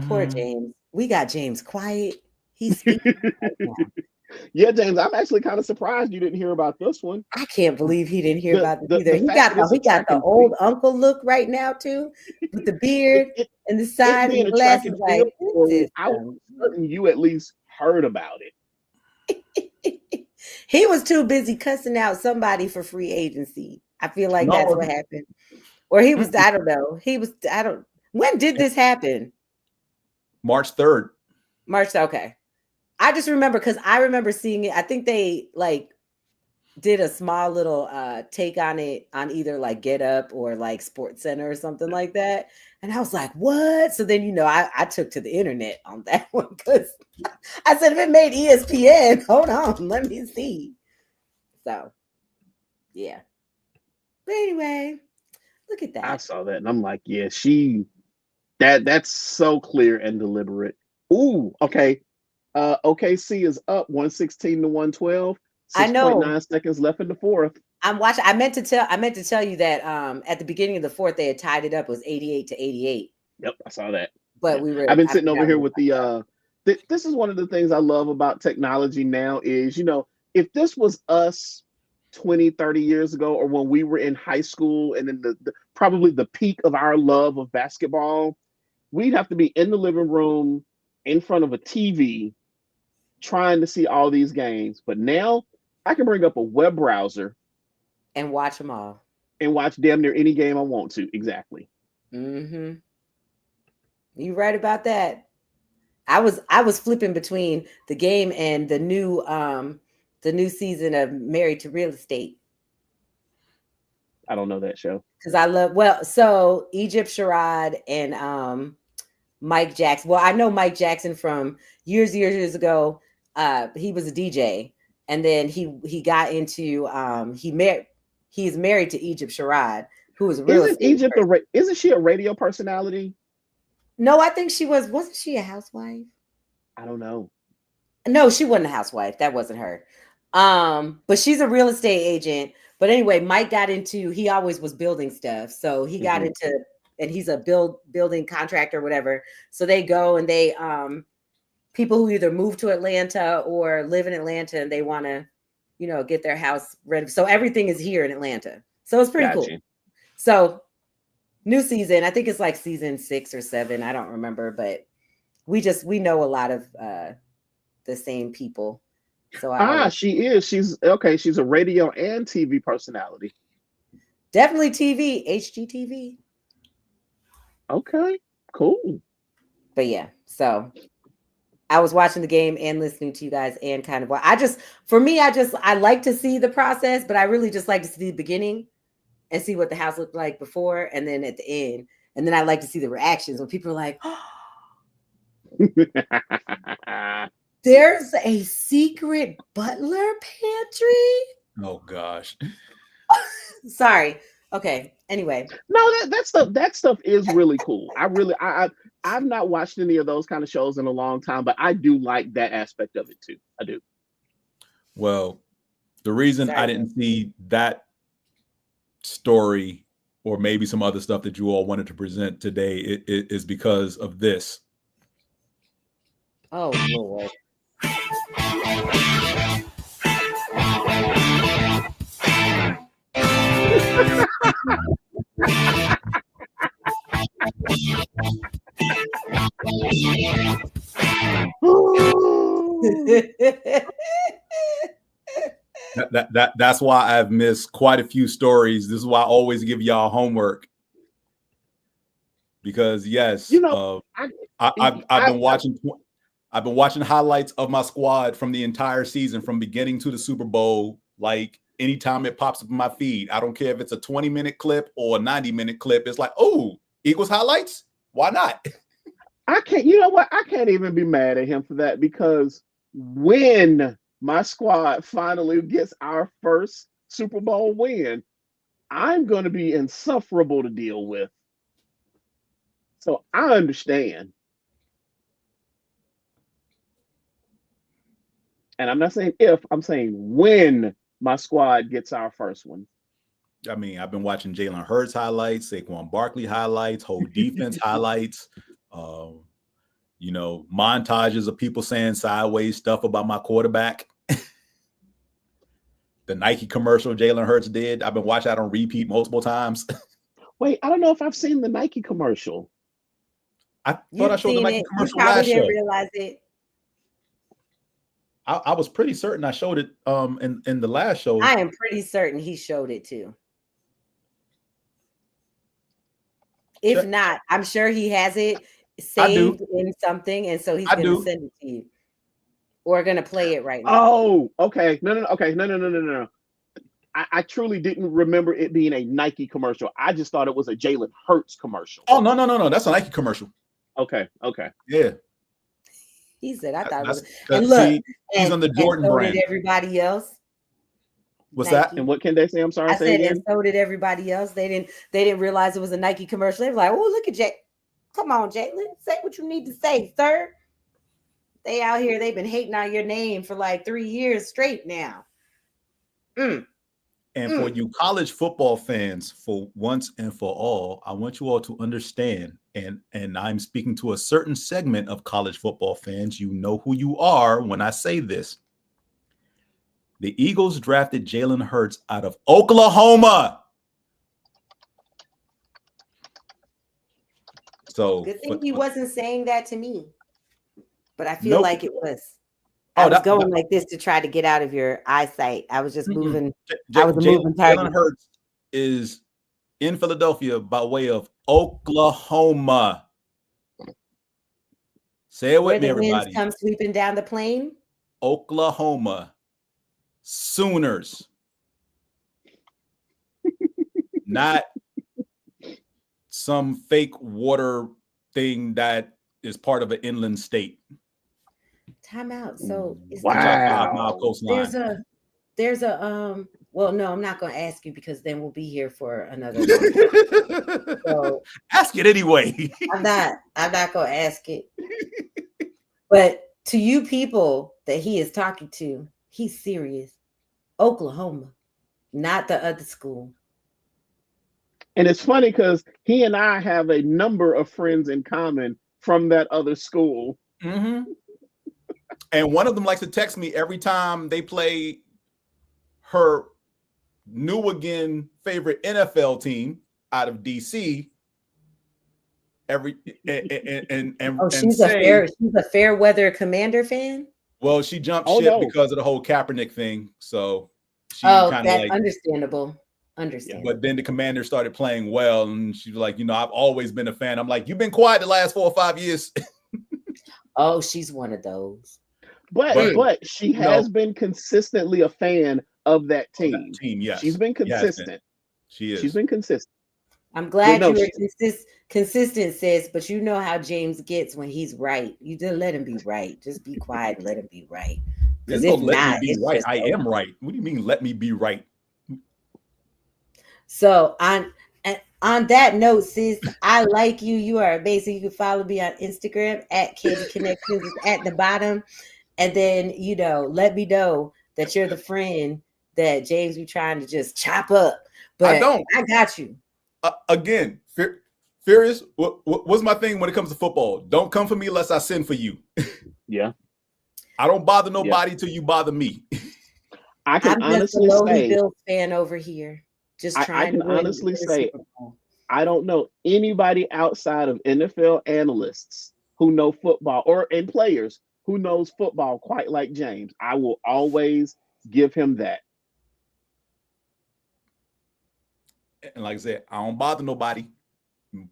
Poor Mhm. James. We got James quiet. He's speaking right now. Yeah, James, I'm actually kind of surprised you didn't hear about this one. I can't believe he didn't hear about this either. The He fact got that it's the attracting old uncle look right now too, with the beard and the side and the glasses. Like, I was certain you at least heard about it. He was too busy cussing out somebody for free agency. I feel like that's what happened. Or he was, I don't know. When did this happen? March 3rd. March, okay. I just remember because I remember seeing it. I think they did a small little take on it on either like Get Up or like Sports Center or something like that. And I was like, what? So then, I took to the internet on that one because I said, if it made ESPN, hold on, let me see. So, yeah. But anyway, look at that. I saw that and I'm like, yeah, that's so clear and deliberate. Ooh, okay. OKC is up 116 to 112. I know. 6.9 seconds left in the fourth. I'm watching. I meant to tell you that at the beginning of the fourth, they had tied it up. It was 88 to 88. Yep, I saw that. But I've been sitting over here with this is one of the things I love about technology now is, if this was us 20, 30 years ago, or when we were in high school and in the probably the peak of our love of basketball, we'd have to be in the living room in front of a TV trying to see all these games. But now I can bring up a web browser and watch them all and watch damn near any game I want to. Exactly. Mm-hmm. You're right about that. I was flipping between the game and the new season of Married to Real Estate. I don't know that show. Because so Egypt Sherrod and Mike Jackson. Well, I know Mike Jackson from years ago. He was a DJ, and then he got into he's married to Egypt Sherrod, who is a real estate person. Isn't she a radio personality? No, I think she wasn't she a housewife? I don't know. No, she wasn't a housewife. That wasn't her. But she's a real estate agent. But anyway, Mike he always was building stuff. So he got into, and he's a building contractor or whatever. So they go and they people who either move to Atlanta or live in Atlanta and they want to, get their house ready. So everything is here in Atlanta. So it's pretty cool. So new season, I think it's like season 6 or 7. I don't remember, but we know a lot of the same people. So she is. She's a radio and TV personality. Definitely TV, HGTV. Okay, cool. But yeah, so I was watching the game and listening to you guys and kind of I like to see the process, but I really just like to see the beginning and see what the house looked like before and then at the end. And then I like to see the reactions when people are like, oh, there's a secret butler pantry. Oh gosh. Sorry. Okay. Anyway. No, that stuff is really cool. I've not watched any of those kind of shows in a long time, but I do like that aspect of it too. I do. Well, The reason Sorry. I didn't see that story or maybe some other stuff that you all wanted to present today is because of this. Oh, Lord. That's why I've missed quite a few stories. This is why I always give y'all homework. Because yes, I've been watching. I've been watching highlights of my squad from the entire season, from beginning to the Super Bowl. Like anytime it pops up in my feed, I don't care if it's a 20-minute clip or a 90-minute clip. It's like, oh, Eagles highlights. Why not? I can't. You know what? I can't even be mad at him for that, because when my squad finally gets our first Super Bowl win, I'm going to be insufferable to deal with. So I understand. And I'm not saying if, I'm saying when my squad gets our first one. I mean, I've been watching Jalen Hurts highlights, Saquon Barkley highlights, whole defense highlights, montages of people saying sideways stuff about my quarterback. The Nike commercial Jalen Hurts did, I've been watching that on repeat multiple times. Wait, I don't know if I've seen the Nike commercial. I thought I showed the Nike commercial you last didn't show. realize it. I was pretty certain I showed it in the last show. I am pretty certain he showed it too. If not, I'm sure he has it saved in something, and so he's going to send it to you. Or going to play it right now. Oh, okay. No. I truly didn't remember it being a Nike commercial. I just thought it was a Jalen Hurts commercial. Oh, no. That's a Nike commercial. Okay. Yeah. He said, I thought it was. And look, he's on the Jordan so brand. Did everybody else. What's Nike. that? And what can they say? I'm sorry. I said, and so did everybody else. They didn't realize it was a Nike commercial. They were like, oh, look at Jay. Come on, Jalen. Say what you need to say, sir. They out here, they've been hating on your name for like 3 years straight now. And for you college football fans, for once and for all, I want you all to understand, and I'm speaking to a certain segment of college football fans. You know who you are when I say this. The Eagles drafted Jalen Hurts out of Oklahoma. So good thing he wasn't saying that to me, but I feel like it was. I was going like this to try to get out of your eyesight. I was just moving. I was a moving target. Jalen Hurts is in Philadelphia by way of Oklahoma. Say it with me, everybody. Winds come sweeping down the plain. Oklahoma Sooners. Not some fake water thing that is part of an inland state. Time out. So wow. There's a well, no, I'm not going to ask you because then we'll be here for another so ask it anyway. I'm not going to ask it. But to you people that he is talking to, he's serious. Oklahoma, not the other school. And it's funny because he and I have a number of friends in common from that other school. Mm-hmm. And one of them likes to text me every time they play her new again favorite NFL team out of DC. She's a fair weather Commander fan. Well, she jumped ship because of the whole Kaepernick thing. So she that's understandable. Yeah, but then the Commander started playing well, and she was like, I've always been a fan. I'm like, you've been quiet the last 4 or 5 years. Oh, she's one of those. But she has been consistently a fan of that team. Yes. She's been consistent. She is. She's been consistent. I'm glad you were consistent, sis, but you know how James gets when he's right. You just let him be right. Just be quiet and let him be right. There's no let me be right. I am right. What do you mean let me be right? So on that note, sis, I like you. You are amazing. You can follow me on Instagram at Candiconnections at the bottom. And then, let me know that you're the friend that James be trying to just chop up. But I don't. I got you. Again, Furious, what's my thing when it comes to football? Don't come for me unless I send for you. Yeah. I don't bother nobody till you bother me. I'm honestly just a say, Bills fan over here. Just trying I can to win honestly the say, Super Bowl. I don't know anybody outside of NFL analysts who know football and players who knows football quite like James. I will always give him that. And like I said, I don't bother nobody.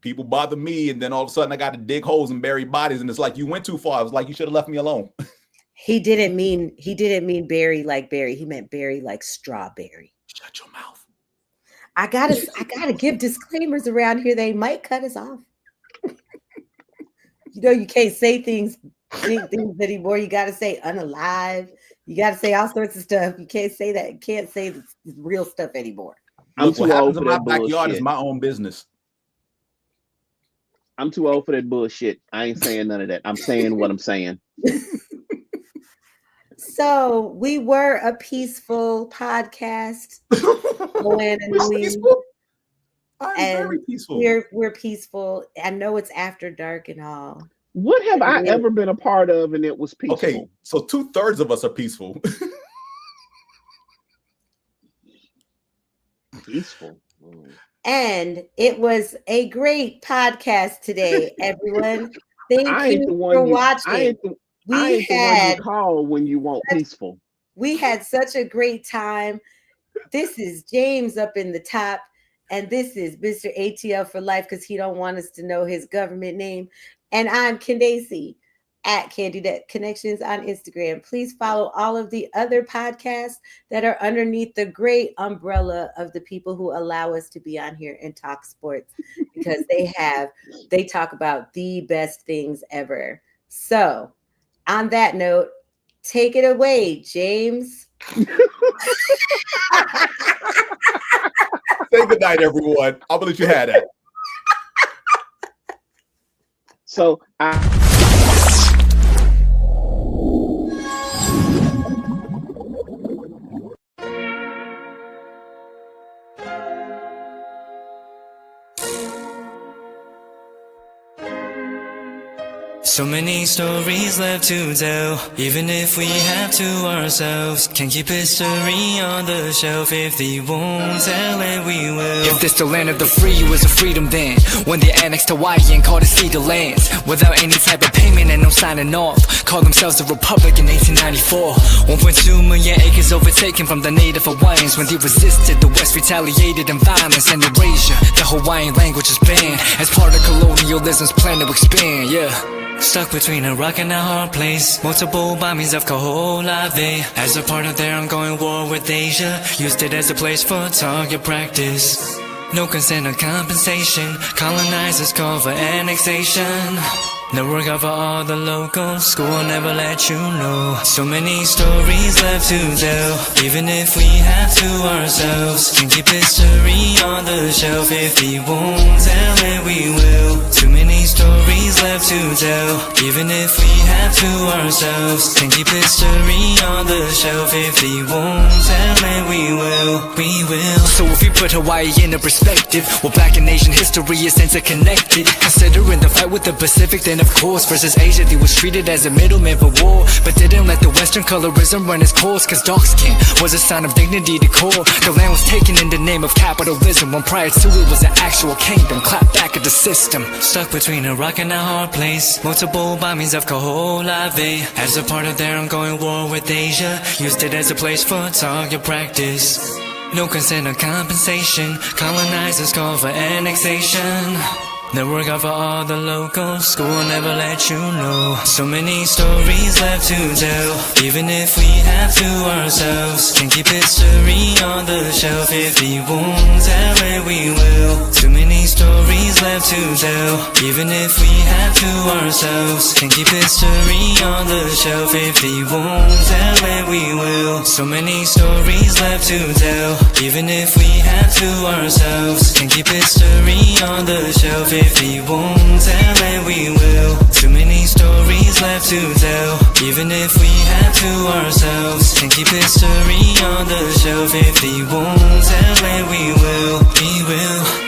People bother me, and then all of a sudden I got to dig holes and bury bodies, and it's like you went too far. It was like you should have left me alone. He didn't mean berry like berry. He meant berry like strawberry. Shut your mouth. I gotta give disclaimers around here. They might cut us off. You can't say things anymore. You gotta say unalive. You gotta say all sorts of stuff. You can't say that. You can't say the real stuff anymore. I'm too old for in my that backyard bullshit. is my own business. I'm too old for that bullshit. I ain't saying none of that. I'm saying what I'm saying. So we were a peaceful podcast. Moana Nui. Peaceful? I'm And very peaceful. We're peaceful. I know it's after dark and all. What have I ever been a part of and it was peaceful? Okay, so 2/3 of us are peaceful. Peaceful. And it was a great podcast today, everyone. Thank you for watching. I ain't the one you call when you want peaceful. We had such a great time. This is James up in the top, and this is Mr. ATL for life because he don't want us to know his government name. And I'm Candaysee at Candiconnections on Instagram. Please follow all of the other podcasts that are underneath the great umbrella of the people who allow us to be on here and talk sports because they talk about the best things ever. So on that note, take it away, James. Say good night, everyone. I believe you had that. So so many stories left to tell, even if we have to ourselves. Can keep history on the shelf if they won't tell it, we will. If this the land of the free, it was a freedom then. When they annexed Hawaii and called it cedar lands, without any type of payment and no signing off, called themselves the Republic in 1894. 1.2 million acres overtaken from the native Hawaiians. When they resisted, the West retaliated in violence and erasure. The Hawaiian language is banned as part of colonialism's plan to expand, yeah. Stuck between a rock and a hard place. Multiple bombings of Kaho'olawe as a part of their ongoing war with Asia. Used it as a place for target practice. No consent or compensation. Colonizers call for annexation. Never cover all the locals. School will never let you know. So many stories left to tell, even if we have to ourselves. Can keep history on the shelf if they won't tell it, we will. Too many stories left to tell, even if we have to ourselves. Can keep history on the shelf if they won't tell it, we will. We will. So if you put Hawaii into perspective, well, Black and Asian history is interconnected. Considering the fight with the Pacific, then of course versus Asia, they was treated as a middleman for war, but didn't let the Western colorism run its course, cause dark skin was a sign of dignity to core. The land was taken in the name of capitalism, when prior to it was an actual kingdom. Clap back at the system. Stuck between a rock and a hard place. Multiple bombings of Kaho'olawe as a part of their ongoing war with Asia. Used it as a place for target practice. No consent or compensation. Colonizers call for annexation. Never cover all the locals. School will never let you know. So many stories left to tell, even if we have to ourselves. Can keep history on the shelf if we won't tell it, we will. Too many stories left to tell. Even if we have to ourselves, can keep history on the shelf. If we won't tell it, we will. So many stories left to tell. Even if we have to ourselves, can keep history on the shelf. If we won't tell it, we will. Too many stories left to tell. Even if we have to ourselves, can keep history on the shelf. If we won't tell it, we will. We will.